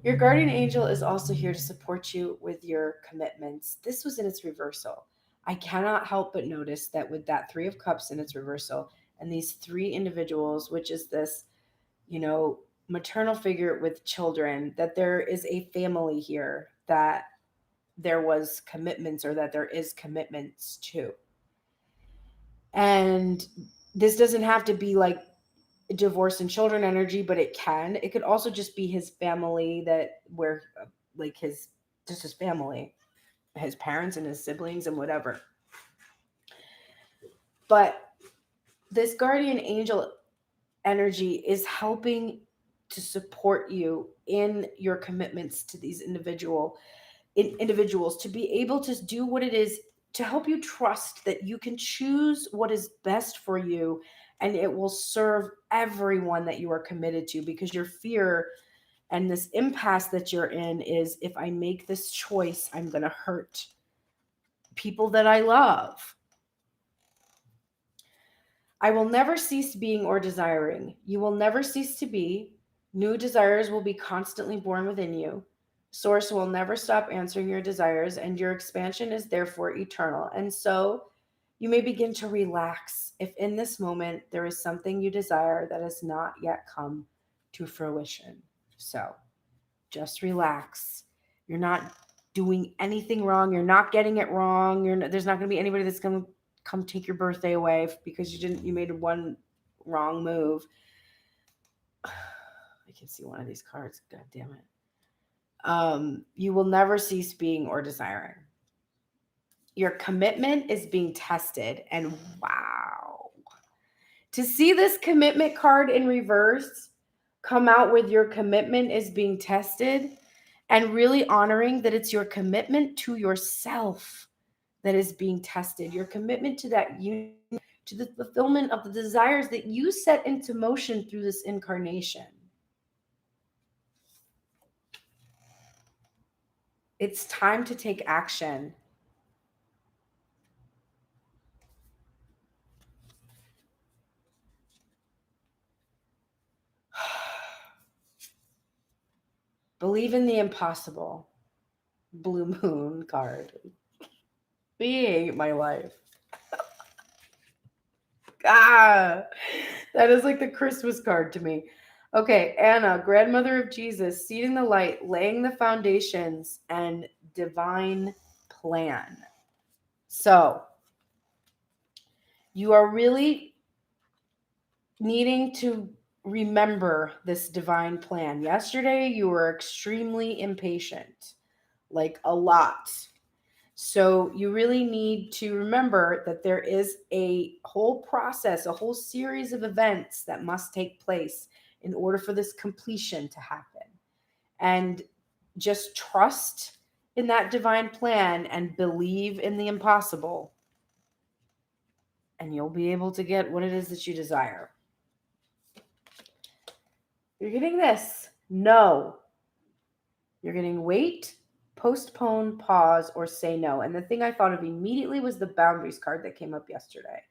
Your guardian angel is also here to support you with your commitments. This was in its reversal. I cannot help but notice that with that Three of Cups in its reversal and these three individuals, which is this, maternal figure with children, that there is a family here that there was commitments or that there is commitments to. And this doesn't have to be like divorce and children energy, but it could also just be his family, his family, his parents and his siblings and whatever. But this guardian angel energy is helping to support you in your commitments to these individuals, to be able to do what it is, to help you trust that you can choose what is best for you, and it will serve everyone that you are committed to, because your fear and this impasse that you're in is, if I make this choice, I'm going to hurt people that I love. I will never cease being or desiring. You will never cease to be. New desires will be constantly born within you. Source will never stop answering your desires, and your expansion is therefore eternal. And so you may begin to relax if in this moment there is something you desire that has not yet come to fruition. So just relax. You're not doing anything wrong. You're not getting it wrong. There's not going to be anybody that's going to come take your birthday away because you made one wrong move. I can see one of these cards. God damn it. You will never cease being or desiring. Your commitment is being tested. And wow. To see this commitment card in reverse come out with your commitment is being tested, and really honoring that it's your commitment to yourself that is being tested. Your commitment to that union, to the fulfillment of the desires that you set into motion through this incarnation. It's time to take action. Believe in the impossible. Blue moon card. Being my life. That is like the Christmas card to me. Okay, Anna, grandmother of Jesus, seeding the light, laying the foundations, and divine plan. So, you are really needing to remember this divine plan. Yesterday, you were extremely impatient, like a lot. So you really need to remember that there is a whole process, a whole series of events that must take place in order for this completion to happen. And just trust in that divine plan and believe in the impossible. And you'll be able to get what it is that you desire. You're getting this. No. You're getting wait, postpone, pause, or say no. And the thing I thought of immediately was the boundaries card that came up yesterday.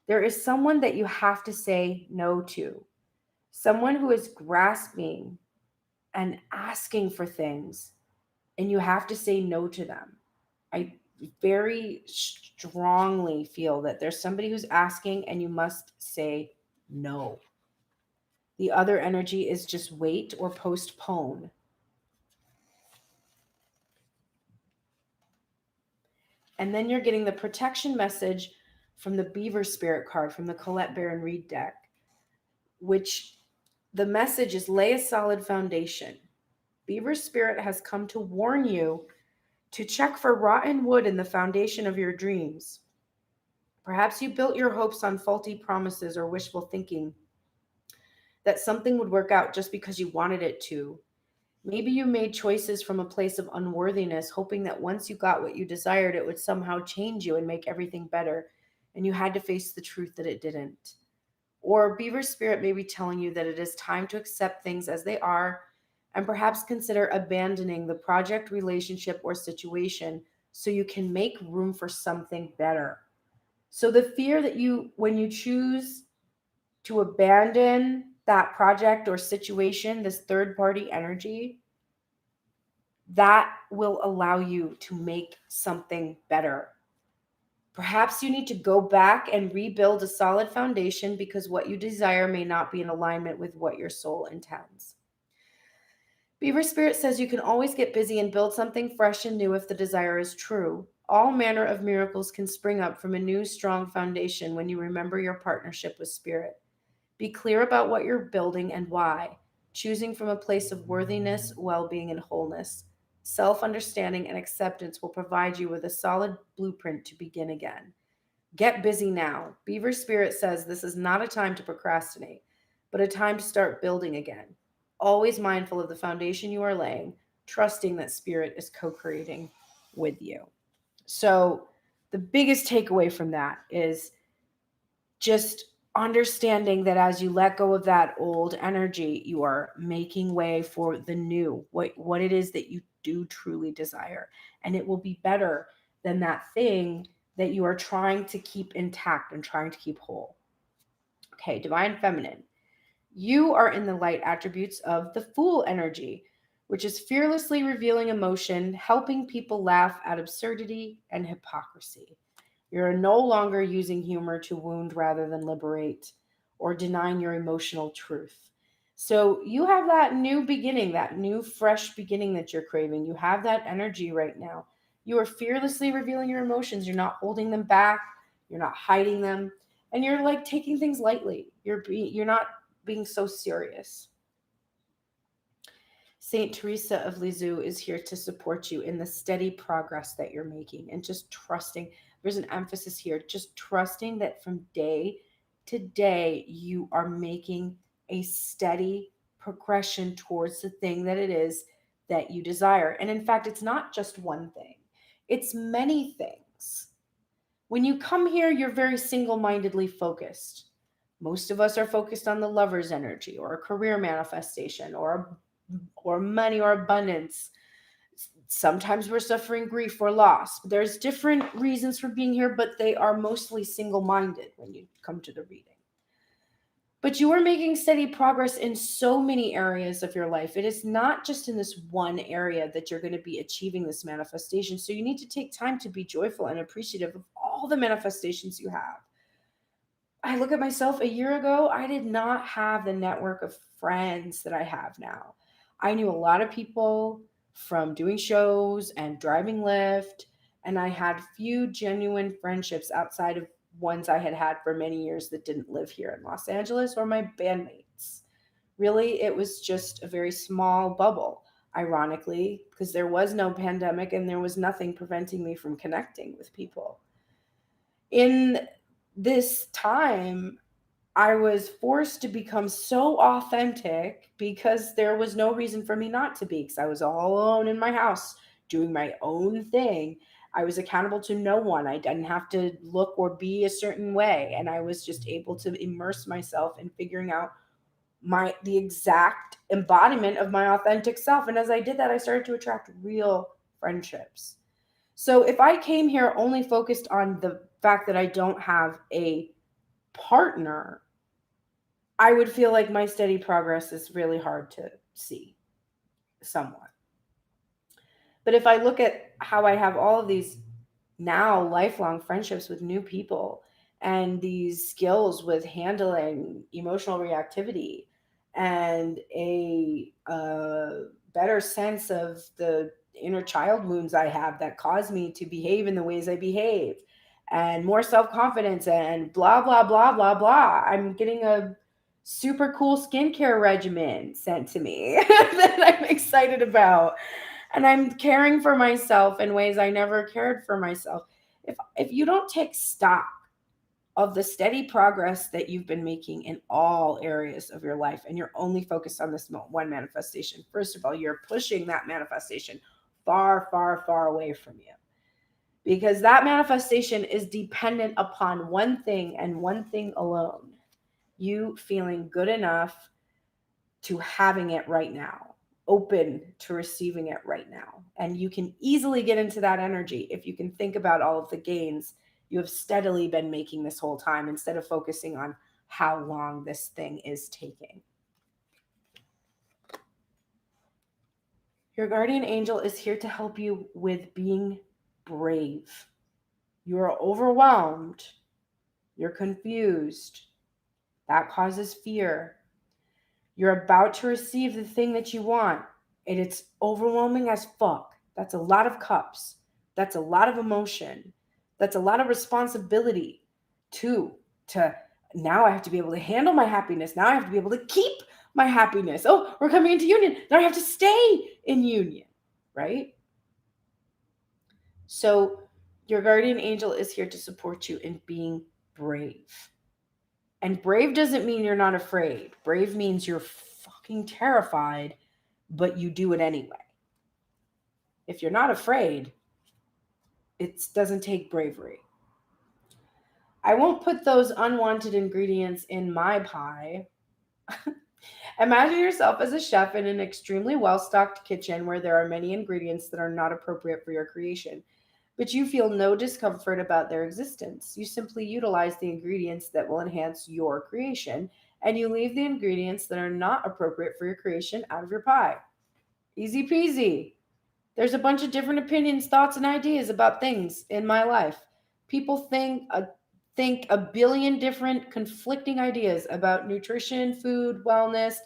There is someone that you have to say no to. Someone who is grasping and asking for things, and you have to say no to them. I very strongly feel that there's somebody who's asking and you must say no. The other energy is just wait or postpone. And then you're getting the protection message from the Beaver Spirit card from the Colette Baron Reed deck, which the message is lay a solid foundation. Beaver Spirit has come to warn you to check for rotten wood in the foundation of your dreams. Perhaps you built your hopes on faulty promises or wishful thinking that something would work out just because you wanted it to. Maybe you made choices from a place of unworthiness, hoping that once you got what you desired, it would somehow change you and make everything better, and you had to face the truth that it didn't. Or Beaver Spirit may be telling you that it is time to accept things as they are and perhaps consider abandoning the project, relationship, or situation so you can make room for something better. So the fear that when you choose to abandon that project or situation, this third party energy, that will allow you to make something better. Perhaps you need to go back and rebuild a solid foundation because what you desire may not be in alignment with what your soul intends. Beaver Spirit says you can always get busy and build something fresh and new if the desire is true. All manner of miracles can spring up from a new, strong foundation when you remember your partnership with Spirit. Be clear about what you're building and why, choosing from a place of worthiness, well-being, and wholeness. Self-understanding and acceptance will provide you with a solid blueprint to begin again. Get busy now. Beaver Spirit says this is not a time to procrastinate, but a time to start building again. Always mindful of the foundation you are laying, trusting that Spirit is co creating with you. So, the biggest takeaway from that is just understanding that as you let go of that old energy, you are making way for the new, what it is that you do truly desire. And it will be better than that thing that you are trying to keep intact and trying to keep whole. Okay, Divine Feminine. You are in the light attributes of the Fool energy, which is fearlessly revealing emotion, helping people laugh at absurdity and hypocrisy. You're no longer using humor to wound rather than liberate or denying your emotional truth. So you have that new beginning, that new fresh beginning that you're craving. You have that energy right now. You are fearlessly revealing your emotions. You're not holding them back. You're not hiding them. And you're like taking things lightly. You're not being so serious. Saint Teresa of Lisieux is here to support you in the steady progress that you're making and just trusting. There's an emphasis here, just trusting that from day to day you are making a steady progression towards the thing that it is that you desire. And in fact, it's not just one thing, it's many things. When you come here, you're very single mindedly focused. Most of us are focused on the lover's energy or a career manifestation or money or abundance. Sometimes we're suffering grief or loss. There's different reasons for being here, but they are mostly single-minded when you come to the reading. But you are making steady progress in so many areas of your life. It is not just in this one area that you're going to be achieving this manifestation. So you need to take time to be joyful and appreciative of all the manifestations you have. I look at myself a year ago, I did not have the network of friends that I have now. I knew a lot of people from doing shows and driving Lyft, and I had few genuine friendships outside of ones I had had for many years that didn't live here in Los Angeles or my bandmates. Really, it was just a very small bubble, ironically, because there was no pandemic and there was nothing preventing me from connecting with people. In this time, I was forced to become so authentic because there was no reason for me not to be, because I was all alone in my house doing my own thing. I was accountable to no one. I didn't have to look or be a certain way. And I was just able to immerse myself in figuring out the exact embodiment of my authentic self. And as I did that, I started to attract real friendships. So if I came here only focused on the fact that I don't have a partner, I would feel like my steady progress is really hard to see somewhat. But if I look at how I have all of these now lifelong friendships with new people and these skills with handling emotional reactivity and a better sense of the inner child wounds I have that cause me to behave in the ways I behave and more self-confidence and blah, blah, blah, blah, blah. I'm getting a super cool skincare regimen sent to me that I'm excited about. And I'm caring for myself in ways I never cared for myself. If you don't take stock of the steady progress that you've been making in all areas of your life and you're only focused on this one manifestation, first of all, you're pushing that manifestation far, far, far away from you. Because that manifestation is dependent upon one thing and one thing alone. You feeling good enough to having it right now, open to receiving it right now. And you can easily get into that energy if you can think about all of the gains you have steadily been making this whole time instead of focusing on how long this thing is taking. Your guardian angel is here to help you with being brave. You are overwhelmed. You're confused. That causes fear. You're about to receive the thing that you want, and it's overwhelming as fuck. That's a lot of cups. That's a lot of emotion. That's a lot of responsibility, too. Now I have to be able to handle my happiness. Now I have to be able to keep my happiness. Oh, we're coming into union. Now I have to stay in union, right? So Your guardian angel is here to support you in being brave. And brave doesn't mean you're not afraid. Brave means you're fucking terrified, but you do it anyway. If you're not afraid, it doesn't take bravery. I won't put those unwanted ingredients in my pie. Imagine yourself as a chef in an extremely well-stocked kitchen where there are many ingredients that are not appropriate for your creation, but you feel no discomfort about their existence. You simply utilize the ingredients that will enhance your creation, and you leave the ingredients that are not appropriate for your creation out of your pie. Easy peasy. There's a bunch of different opinions, thoughts, and ideas about things in my life. People think a billion different conflicting ideas about nutrition, food, wellness,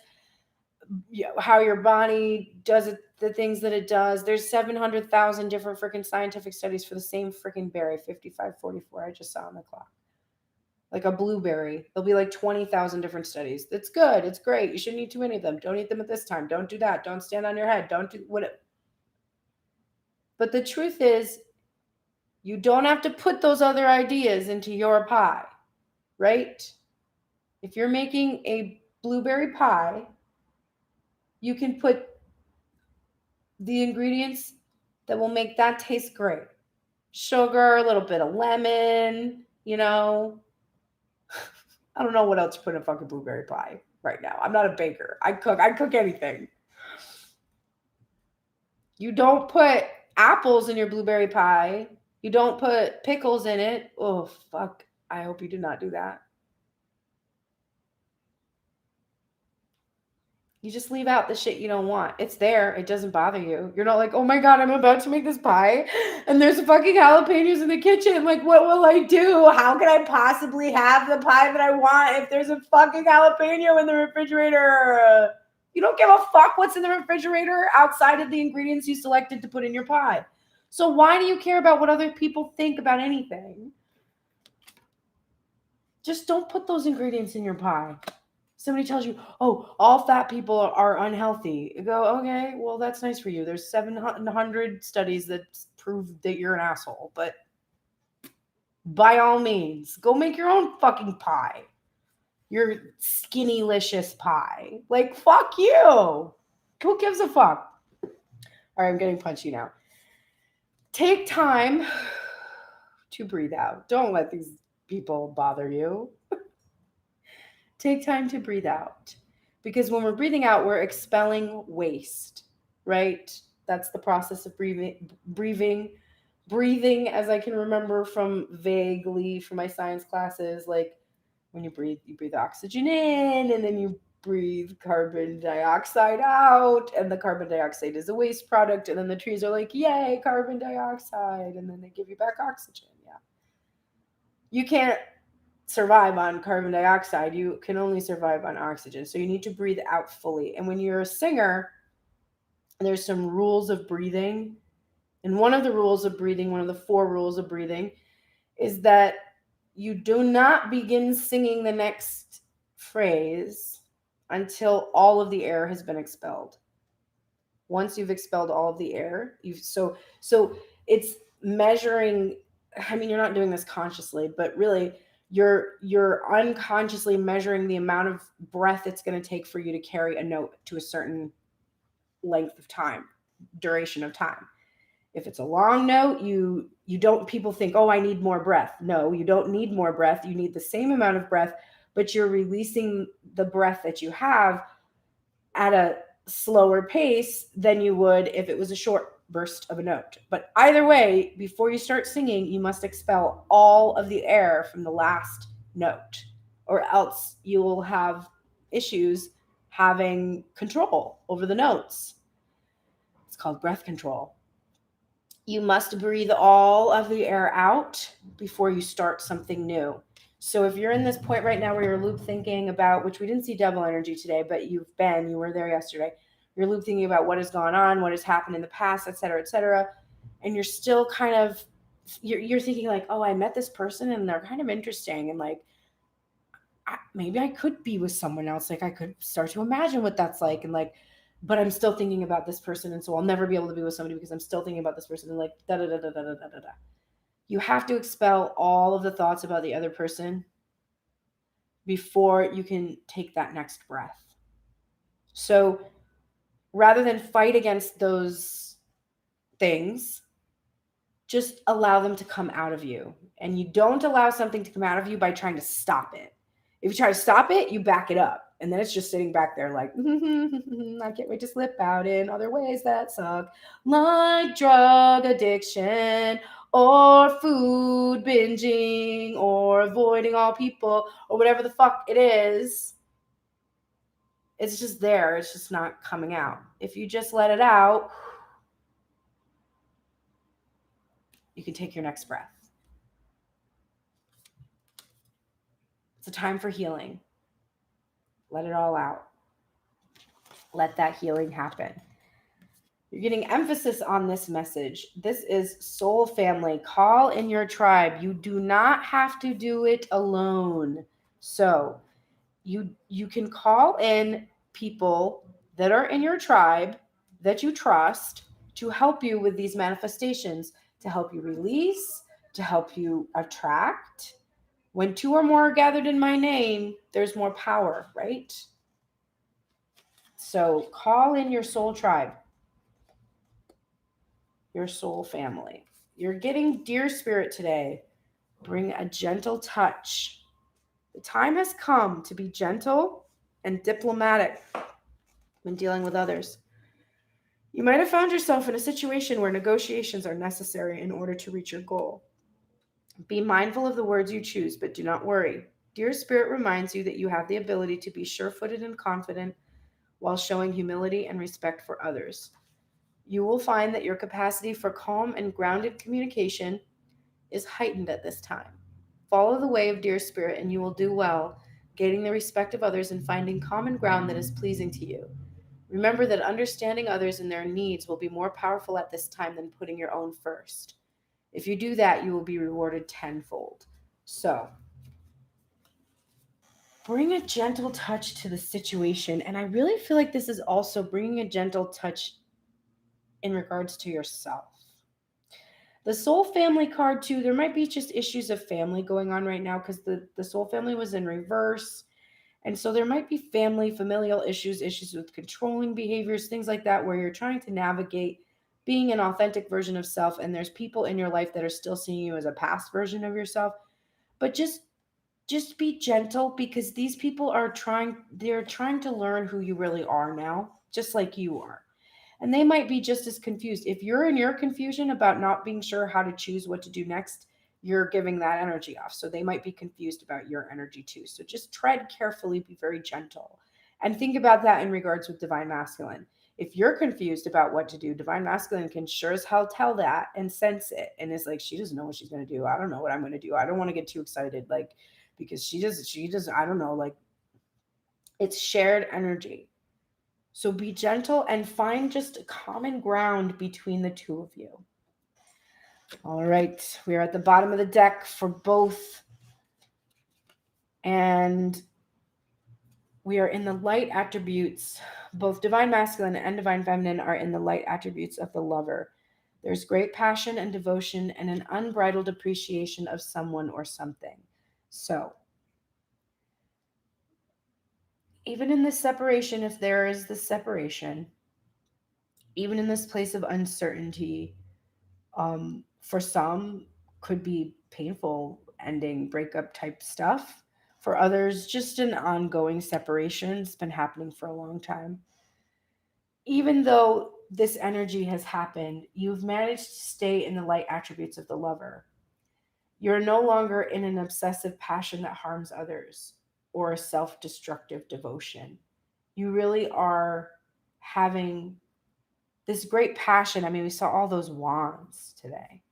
how your body does it, the things that it does. There's 700,000 different freaking scientific studies for the same freaking berry, 5544. I just saw on the clock. Like a blueberry, there'll be like 20,000 different studies. It's good. It's great. You shouldn't eat too many of them. Don't eat them at this time. Don't do that. Don't stand on your head. Don't do what. But the truth is, you don't have to put those other ideas into your pie, right? If you're making a blueberry pie, you can put the ingredients that will make that taste great. Sugar, a little bit of lemon, you know. I don't know what else to put in a fucking blueberry pie right now. I'm not a baker. I cook anything. You don't put apples in your blueberry pie. You don't put pickles in it. Oh, fuck. I hope you did not do that. You just leave out the shit you don't want. It's there. It doesn't bother you. You're not like, oh my God, I'm about to make this pie and there's fucking jalapenos in the kitchen. Like, what will I do? How can I possibly have the pie that I want if there's a fucking jalapeno in the refrigerator? You don't give a fuck what's in the refrigerator outside of the ingredients you selected to put in your pie. So why do you care about what other people think about anything? Just don't put those ingredients in your pie. Somebody tells you, oh, all fat people are unhealthy. You go, okay, well, that's nice for you. There's 700 studies that prove that you're an asshole. But by all means, go make your own fucking pie. Your skinny-licious pie. Like, fuck you. Who gives a fuck? All right, I'm getting punchy now. Take time to breathe out. Don't let these people bother you. Take time to breathe out. Because when we're breathing out, we're expelling waste, right? That's the process of breathing, as I can remember from vaguely from my science classes. Like when you breathe oxygen in, and then you breathe carbon dioxide out, and the carbon dioxide is a waste product, and then the trees are like, yay, carbon dioxide, and then they give you back oxygen. Yeah. You can't survive on carbon dioxide. You can only survive on oxygen. So you need to breathe out fully. And when you're a singer, there's some rules of breathing. And one of the rules of breathing, one of the 4 rules of breathing, is that you do not begin singing the next phrase until all of the air has been expelled. Once you've expelled all of the air, so it's measuring. I mean, you're not doing this consciously, but really you're unconsciously measuring the amount of breath it's going to take for you to carry a note to a certain length of time, duration of time. If it's a long note, you don't, people think, oh, I need more breath. No, you don't need more breath. You need the same amount of breath, but you're releasing the breath that you have at a slower pace than you would if it was a short burst of a note. But either way, before you start singing, you must expel all of the air from the last note, or else you will have issues having control over the notes. It's called breath control. You must breathe all of the air out before you start something new. So if you're in this point right now where you're loop thinking about, which we didn't see devil energy today, but you were there yesterday, you're loop thinking about what has gone on, what has happened in the past, et cetera, and you're still kind of, you're thinking like, oh, I met this person and they're kind of interesting, and like, maybe I could be with someone else. Like I could start to imagine what that's like, and like, but I'm still thinking about this person, and so I'll never be able to be with somebody because I'm still thinking about this person, and like, da da da da da da da da. You have to expel all of the thoughts about the other person before you can take that next breath. So rather than fight against those things, just allow them to come out of you. And you don't allow something to come out of you by trying to stop it. If you try to stop it, you back it up. And then it's just sitting back there like, I can't wait to slip out in other ways that suck, like drug addiction or food binging or avoiding all people or whatever the fuck it is. It's just there. It's just not coming out. If you just let it out, you can take your next breath. It's a time for healing. Let it all out. Let that healing happen. You're getting emphasis on this message. This is soul family. Call in your tribe. You do not have to do it alone. So you can call in people that are in your tribe that you trust to help you with these manifestations, to help you release, to help you attract. When two or more are gathered in my name, there's more power, right? So call in your soul tribe, your soul family. You're getting dear spirit today. Bring a gentle touch. The time has come to be gentle and diplomatic when dealing with others. You might have found yourself in a situation where negotiations are necessary in order to reach your goal. Be mindful of the words you choose, but do not worry. Dear Spirit reminds you that you have the ability to be sure-footed and confident while showing humility and respect for others. You will find that your capacity for calm and grounded communication is heightened at this time. Follow the way of Dear Spirit and you will do well, gaining the respect of others and finding common ground that is pleasing to you. Remember that understanding others and their needs will be more powerful at this time than putting your own first. If you do that, you will be rewarded tenfold. So, bring a gentle touch to the situation. And I really feel like this is also bringing a gentle touch in regards to yourself. The soul family card too, there might be just issues of family going on right now because the soul family was in reverse. And so there might be familial issues with controlling behaviors, things like that, where you're trying to navigate being an authentic version of self. And there's people in your life that are still seeing you as a past version of yourself. But just be gentle because these people they're trying to learn who you really are now, just like you are. And they might be just as confused. If you're in your confusion about not being sure how to choose what to do next, you're giving that energy off. So they might be confused about your energy too. So just tread carefully, be very gentle. And think about that in regards with Divine Masculine. If you're confused about what to do, Divine Masculine can sure as hell tell that and sense it. And it's like, she doesn't know what she's going to do. I don't know what I'm going to do. I don't want to get too excited. Like, because she does, I don't know, like it's shared energy. So be gentle and find just a common ground between the two of you. All right, we are at the bottom of the deck for both. And we are in the light attributes. Both Divine Masculine and Divine Feminine are in the light attributes of the lover. There's great passion and devotion and an unbridled appreciation of someone or something. So, even in this separation, if there is this separation, even in this place of uncertainty, for some could be painful ending, breakup type stuff. For others, just an ongoing separation. It's been happening for a long time. Even though this energy has happened, you've managed to stay in the light attributes of the lover. You're no longer in an obsessive passion that harms others or a self-destructive devotion. You really are having this great passion. I mean, we saw all those wands today.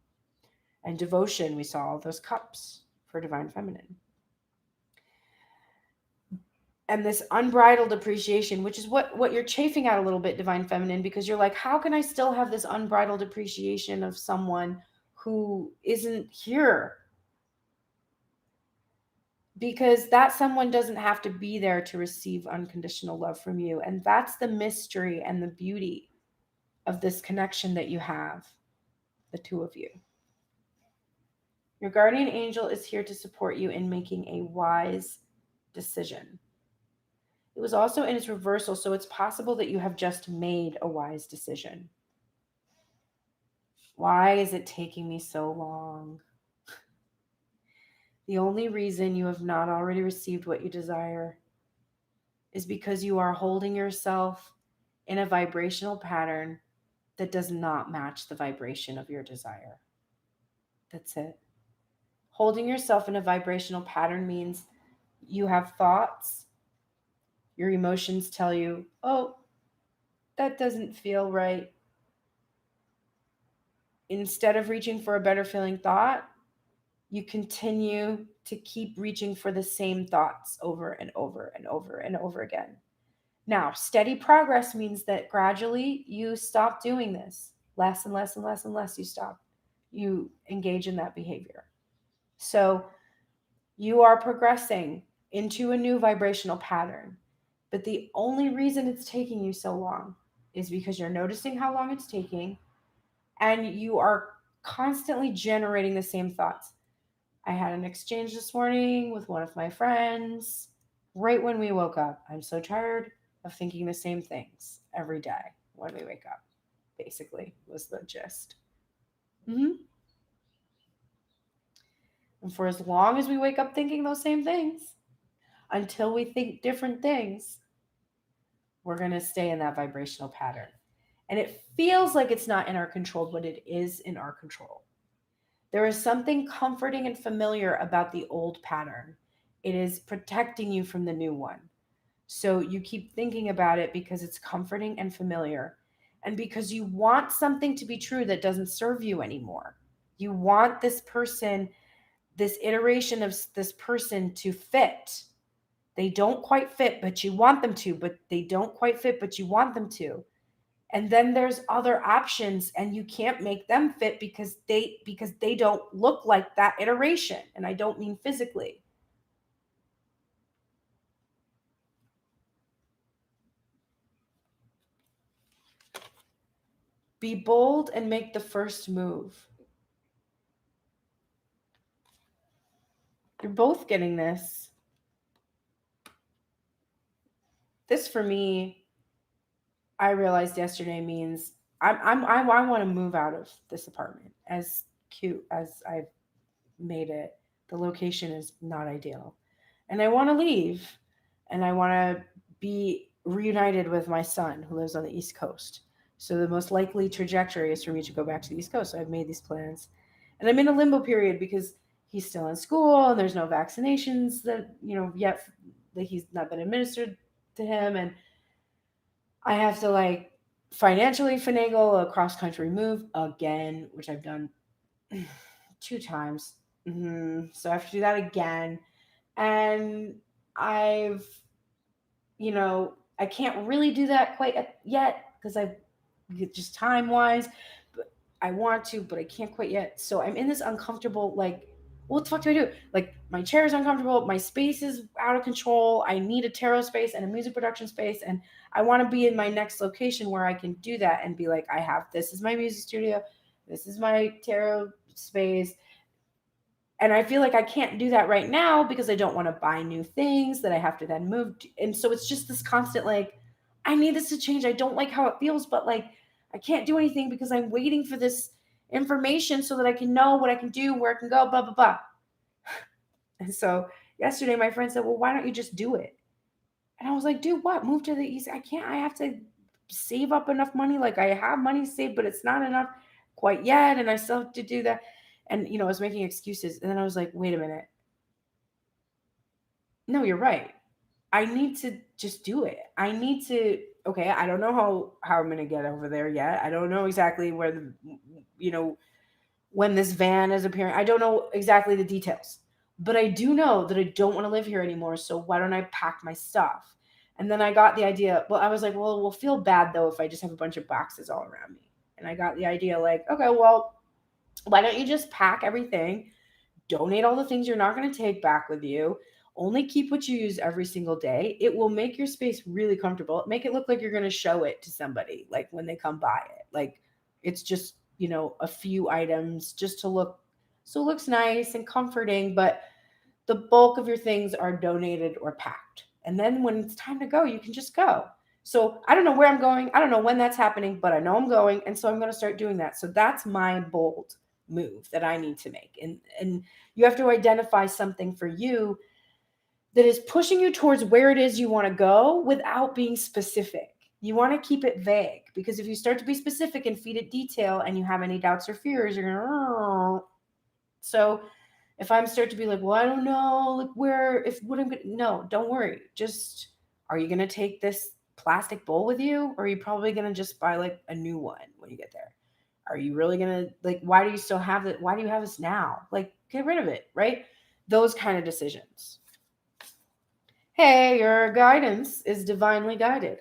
And devotion, we saw all those cups for Divine Feminine. And this unbridled appreciation, which is what you're chafing at a little bit, Divine Feminine, because you're like, how can I still have this unbridled appreciation of someone who isn't here? Because that someone doesn't have to be there to receive unconditional love from you. And that's the mystery and the beauty of this connection that you have, the two of you. Your guardian angel is here to support you in making a wise decision. It was also in its reversal, so it's possible that you have just made a wise decision. Why is it taking me so long? The only reason you have not already received what you desire is because you are holding yourself in a vibrational pattern that does not match the vibration of your desire. That's it. Holding yourself in a vibrational pattern means you have thoughts, your emotions tell you, oh, that doesn't feel right. Instead of reaching for a better feeling thought, you continue to keep reaching for the same thoughts over and over and over and over again. Now, steady progress means that gradually you stop doing this. Less and less and less and less you stop. You engage in that behavior. So you are progressing into a new vibrational pattern. But the only reason it's taking you so long is because you're noticing how long it's taking and you are constantly generating the same thoughts. I had an exchange this morning with one of my friends right when we woke up. I'm so tired of thinking the same things every day when we wake up, basically, was the gist. Mm-hmm. And for as long as we wake up thinking those same things, until we think different things, we're going to stay in that vibrational pattern. And it feels like it's not in our control, but it is in our control. There is something comforting and familiar about the old pattern. It is protecting you from the new one. So you keep thinking about it because it's comforting and familiar. And because you want something to be true that doesn't serve you anymore. You want this person, this iteration of this person to fit. They don't quite fit, but you want them to, but they don't quite fit, but you want them to. And then there's other options and you can't make them fit because they don't look like that iteration. And I don't mean physically. Be bold and make the first move. You're both getting this. This for me, I realized yesterday means I want to move out of this apartment. As cute as I've made it, the location is not ideal. And I want to leave and I want to be reunited with my son who lives on the East Coast. So the most likely trajectory is for me to go back to the East Coast. So I've made these plans. And I'm in a limbo period because he's still in school and there's no vaccinations that, yet that he's not been administered to him. And I have to financially finagle a cross country move again, which I've done 2 times. So I have to do that again. And I've, I can't really do that quite yet because I've just time wise, but I want to, but I can't quite yet. So I'm in this uncomfortable, what the fuck do I do? My chair is uncomfortable. My space is out of control. I need a tarot space and a music production space. And I want to be in my next location where I can do that and be like, this is my music studio. This is my tarot space. And I feel like I can't do that right now because I don't want to buy new things that I have to then move to. And so it's just this constant, I need this to change. I don't like how it feels, but I can't do anything because I'm waiting for this information so that I can know what I can do, where I can go, blah, blah, blah. And so yesterday my friend said, well, why don't you just do it? And I was like, do what? Move to the East? I can't. I have to save up enough money. I have money saved, but it's not enough quite yet. And I still have to do that. And, I was making excuses. And then I was like, wait a minute. No, you're right. I need to just do it. I need to, okay, I don't know how I'm going to get over there yet. I don't know exactly where when this van is appearing. I don't know exactly the details. But I do know that I don't want to live here anymore. So why don't I pack my stuff? And then I got the idea. Well, I was like, well, we'll feel bad though if I just have a bunch of boxes all around me. And I got the idea okay, well, why don't you just pack everything, donate all the things you're not going to take back with you, only keep what you use every single day. It will make your space really comfortable. Make it look like you're going to show it to somebody, when they come by it. It's just, a few items just to look So it looks nice and comforting, but the bulk of your things are donated or packed. And then when it's time to go, you can just go. So I don't know where I'm going. I don't know when that's happening, but I know I'm going. And so I'm going to start doing that. So that's my bold move that I need to make. And you have to identify something for you that is pushing you towards where it is you want to go without being specific. You want to keep it vague, because if you start to be specific and feed it detail and you have any doubts or fears, you're going to, oh. So if I'm start to be like, well, I don't know, like where, if what I'm going to, no, don't worry. Just, are you going to take this plastic bowl with you? Or are you probably going to just buy like a new one when you get there? Are you really going to, like, why do you still have it? Why do you have this now? Like, get rid of it, right? Those kind of decisions. Hey, your guidance is divinely guided.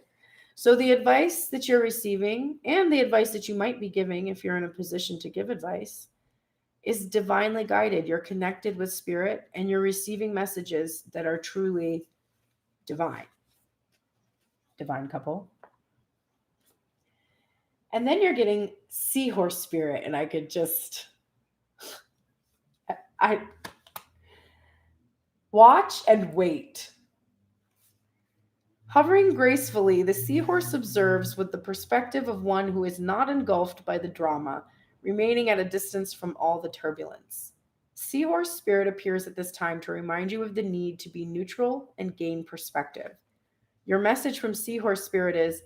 So the advice that you're receiving and the advice that you might be giving, if you're in a position to give advice, is divinely guided. You're connected with spirit and you're receiving messages that are truly divine. Divine couple. And then you're getting seahorse spirit, and I could just I watch and wait. Hovering gracefully, the seahorse observes with the perspective of one who is not engulfed by the drama, remaining at a distance from all the turbulence. Seahorse spirit appears at this time to remind you of the need to be neutral and gain perspective. Your message from Seahorse Spirit is,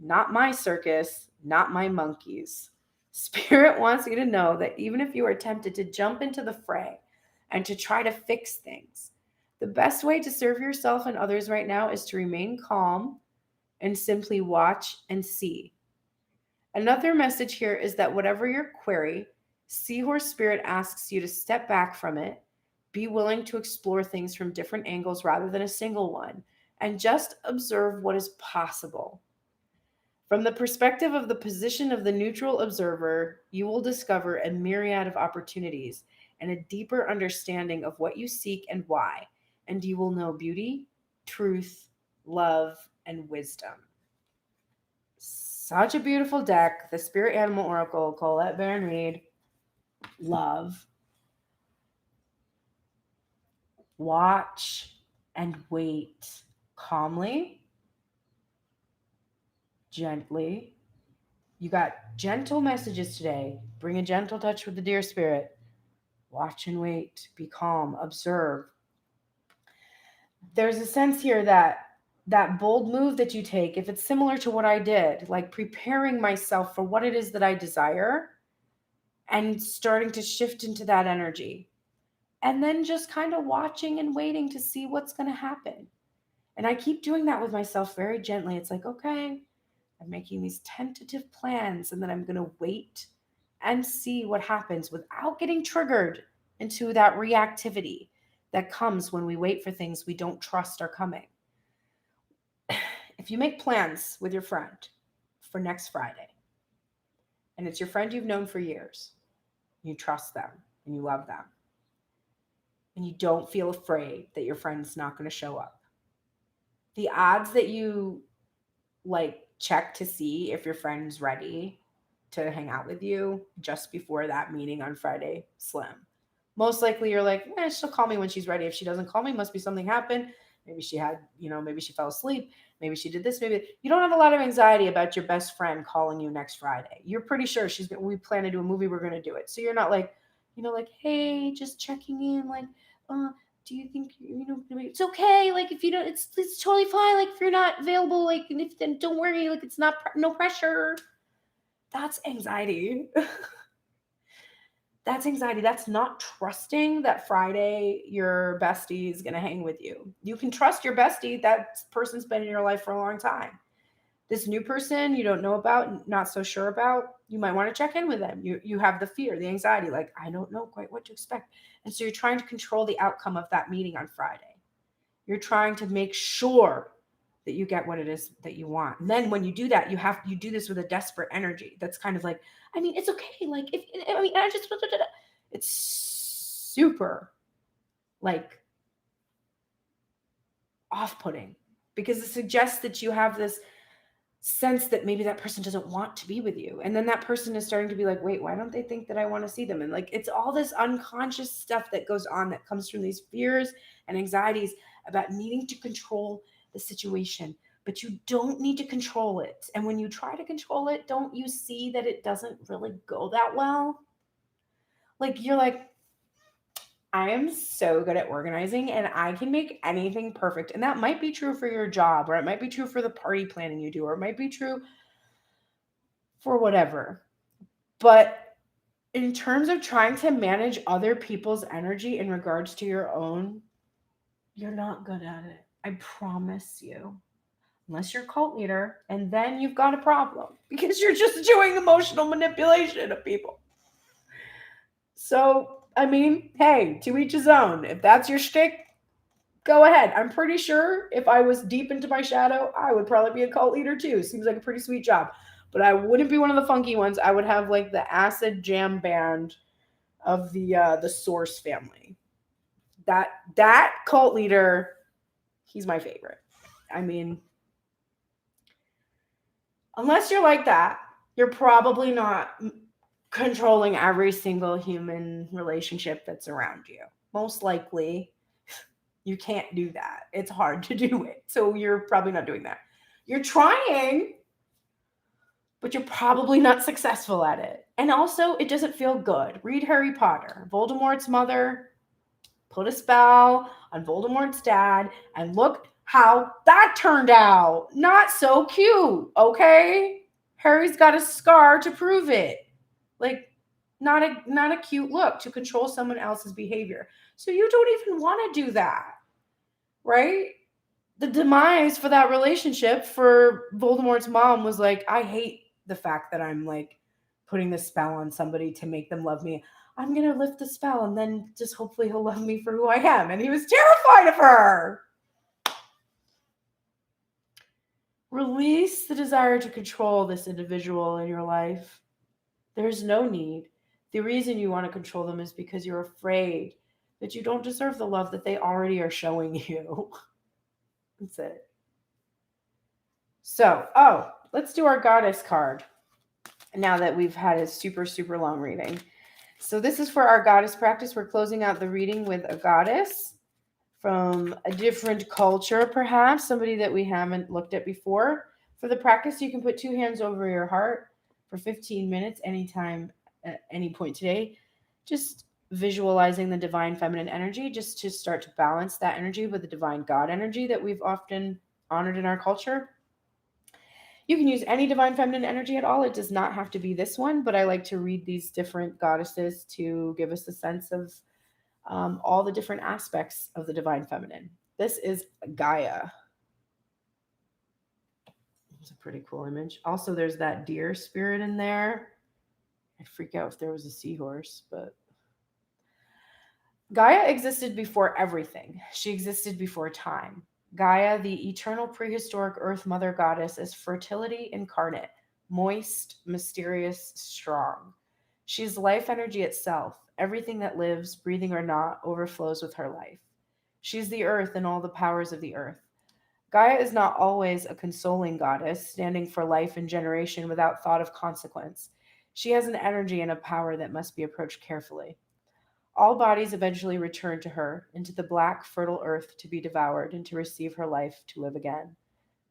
not my circus, not my monkeys. Spirit wants you to know that even if you are tempted to jump into the fray and to try to fix things, the best way to serve yourself and others right now is to remain calm and simply watch and see. Another message here is that whatever your query, Seahorse Spirit asks you to step back from it, be willing to explore things from different angles rather than a single one, and just observe what is possible. From the perspective of the position of the neutral observer, you will discover a myriad of opportunities and a deeper understanding of what you seek and why, and you will know beauty, truth, love, and wisdom. Such a beautiful deck. The Spirit Animal Oracle, Colette Baron Reed. Love. Watch and wait calmly, gently. You got gentle messages today. Bring a gentle touch with the dear spirit. Watch and wait. Be calm. Observe. There's a sense here that bold move that you take, if it's similar to what I did, like preparing myself for what it is that I desire and starting to shift into that energy. And then just kind of watching and waiting to see what's going to happen. And I keep doing that with myself very gently. It's like, okay, I'm making these tentative plans, and then I'm going to wait and see what happens without getting triggered into that reactivity that comes when we wait for things we don't trust are coming. If you make plans with your friend for next Friday, and it's your friend you've known for years, you trust them and you love them, and you don't feel afraid that your friend's not going to show up, the odds that you like check to see if your friend's ready to hang out with you just before that meeting on Friday, slim. Most likely you're like, she'll call me when she's ready. If she doesn't call me, must be something happened. Maybe she had, maybe she fell asleep. Maybe she did this. Maybe you don't have a lot of anxiety about your best friend calling you next Friday. You're pretty sure we plan to do a movie. We're going to do it. So you're not like, like, hey, just checking in. Like, do you think, it's okay. Like, if you don't, it's totally fine. Like, if you're not available, like, and if, then don't worry. Like, it's not, no pressure. That's anxiety. That's anxiety. That's not trusting that Friday your bestie is going to hang with you. You can trust your bestie. That person's been in your life for a long time. This new person you don't know about, not so sure about, you might want to check in with them. You have the fear, the anxiety, like, I don't know quite what to expect. And so you're trying to control the outcome of that meeting on Friday. You're trying to make sure that you get what it is that you want. And then when you do that, you do this with a desperate energy. That's kind of like, it's okay. Like, it's super like off-putting, because it suggests that you have this sense that maybe that person doesn't want to be with you. And then that person is starting to be like, wait, why don't they think that I want to see them? And like, it's all this unconscious stuff that goes on that comes from these fears and anxieties about needing to control the situation. But you don't need to control it. And when you try to control it, don't you see that it doesn't really go that well? Like, you're like, I am so good at organizing and I can make anything perfect. And that might be true for your job, or it might be true for the party planning you do, or it might be true for whatever. But in terms of trying to manage other people's energy in regards to your own, you're not good at it. I promise you. Unless you're a cult leader, and then you've got a problem because you're just doing emotional manipulation of people. So, I mean, hey, to each his own. If that's your shtick, go ahead. I'm pretty sure if I was deep into my shadow, I would probably be a cult leader too. Seems like a pretty sweet job. But I wouldn't be one of the funky ones. I would have like the acid jam band of the Source family. That cult leader, he's my favorite. I mean, unless you're like that, you're probably not controlling every single human relationship that's around you. Most likely, you can't do that. It's hard to do it. So you're probably not doing that. You're trying, but you're probably not successful at it. And also, it doesn't feel good. Read Harry Potter. Voldemort's mother put a spell on Voldemort's dad, and look how that turned out. Not so cute, okay? Harry's got a scar to prove it. Like, not a cute look to control someone else's behavior. So you don't even want to do that, right? The demise for that relationship for Voldemort's mom was like, I hate the fact that I'm like putting this spell on somebody to make them love me. I'm going to lift the spell and then just hopefully he'll love me for who I am. And he was terrified of her. Release the desire to control this individual in your life. There's no need. The reason you want to control them is because you're afraid that you don't deserve the love that they already are showing you. That's it. So, let's do our goddess card now that we've had a super, super long reading. So this is for our goddess practice. We're closing out the reading with a goddess from a different culture, perhaps, somebody that we haven't looked at before. For the practice, you can put 2 hands over your heart for 15 minutes, anytime, at any point today. Just visualizing the divine feminine energy, just to start to balance that energy with the divine God energy that we've often honored in our culture. You can use any divine feminine energy at all. It does not have to be this one, but I like to read these different goddesses to give us a sense of all the different aspects of the divine feminine. This is Gaia. It's a pretty cool image. Also, there's that deer spirit in there. I'd freak out if there was a seahorse, but Gaia existed before everything. She existed before time. Gaia, the eternal prehistoric earth mother goddess, is fertility incarnate, moist, mysterious, strong. She is life energy itself. Everything that lives, breathing or not, overflows with her life. She is the earth and all the powers of the earth. Gaia is not always a consoling goddess, standing for life and generation without thought of consequence. She has an energy and a power that must be approached carefully. All bodies eventually return to her, into the black, fertile earth to be devoured and to receive her life to live again.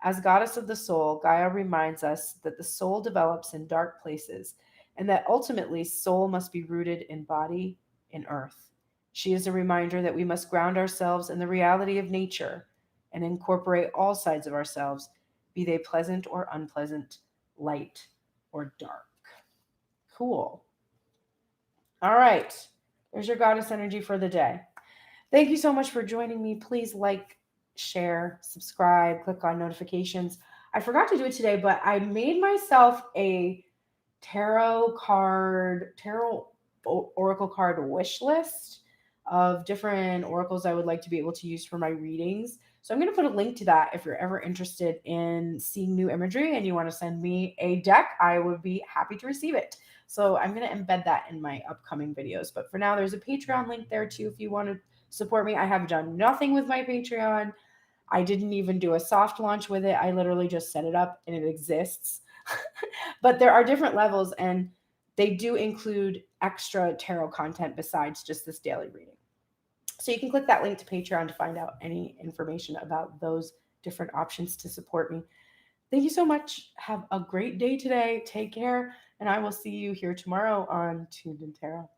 As goddess of the soul, Gaia reminds us that the soul develops in dark places and that ultimately soul must be rooted in body, in earth. She is a reminder that we must ground ourselves in the reality of nature and incorporate all sides of ourselves, be they pleasant or unpleasant, light or dark. Cool. All right. There's your goddess energy for the day. Thank you so much for joining me. Please like, share, subscribe, click on notifications. I forgot to do it today, but I made myself a tarot oracle card wish list of different oracles I would like to be able to use for my readings. So I'm going to put a link to that if you're ever interested in seeing new imagery and you want to send me a deck. I would be happy to receive it. So I'm going to embed that in my upcoming videos. But for now, there's a Patreon link there too if you want to support me. I have done nothing with my Patreon. I didn't even do a soft launch with it. I literally just set it up and it exists. But there are different levels, and they do include extra tarot content besides just this daily reading. So you can click that link to Patreon to find out any information about those different options to support me. Thank you so much. Have a great day today. Take care, and I will see you here tomorrow on Tuned in Tarot.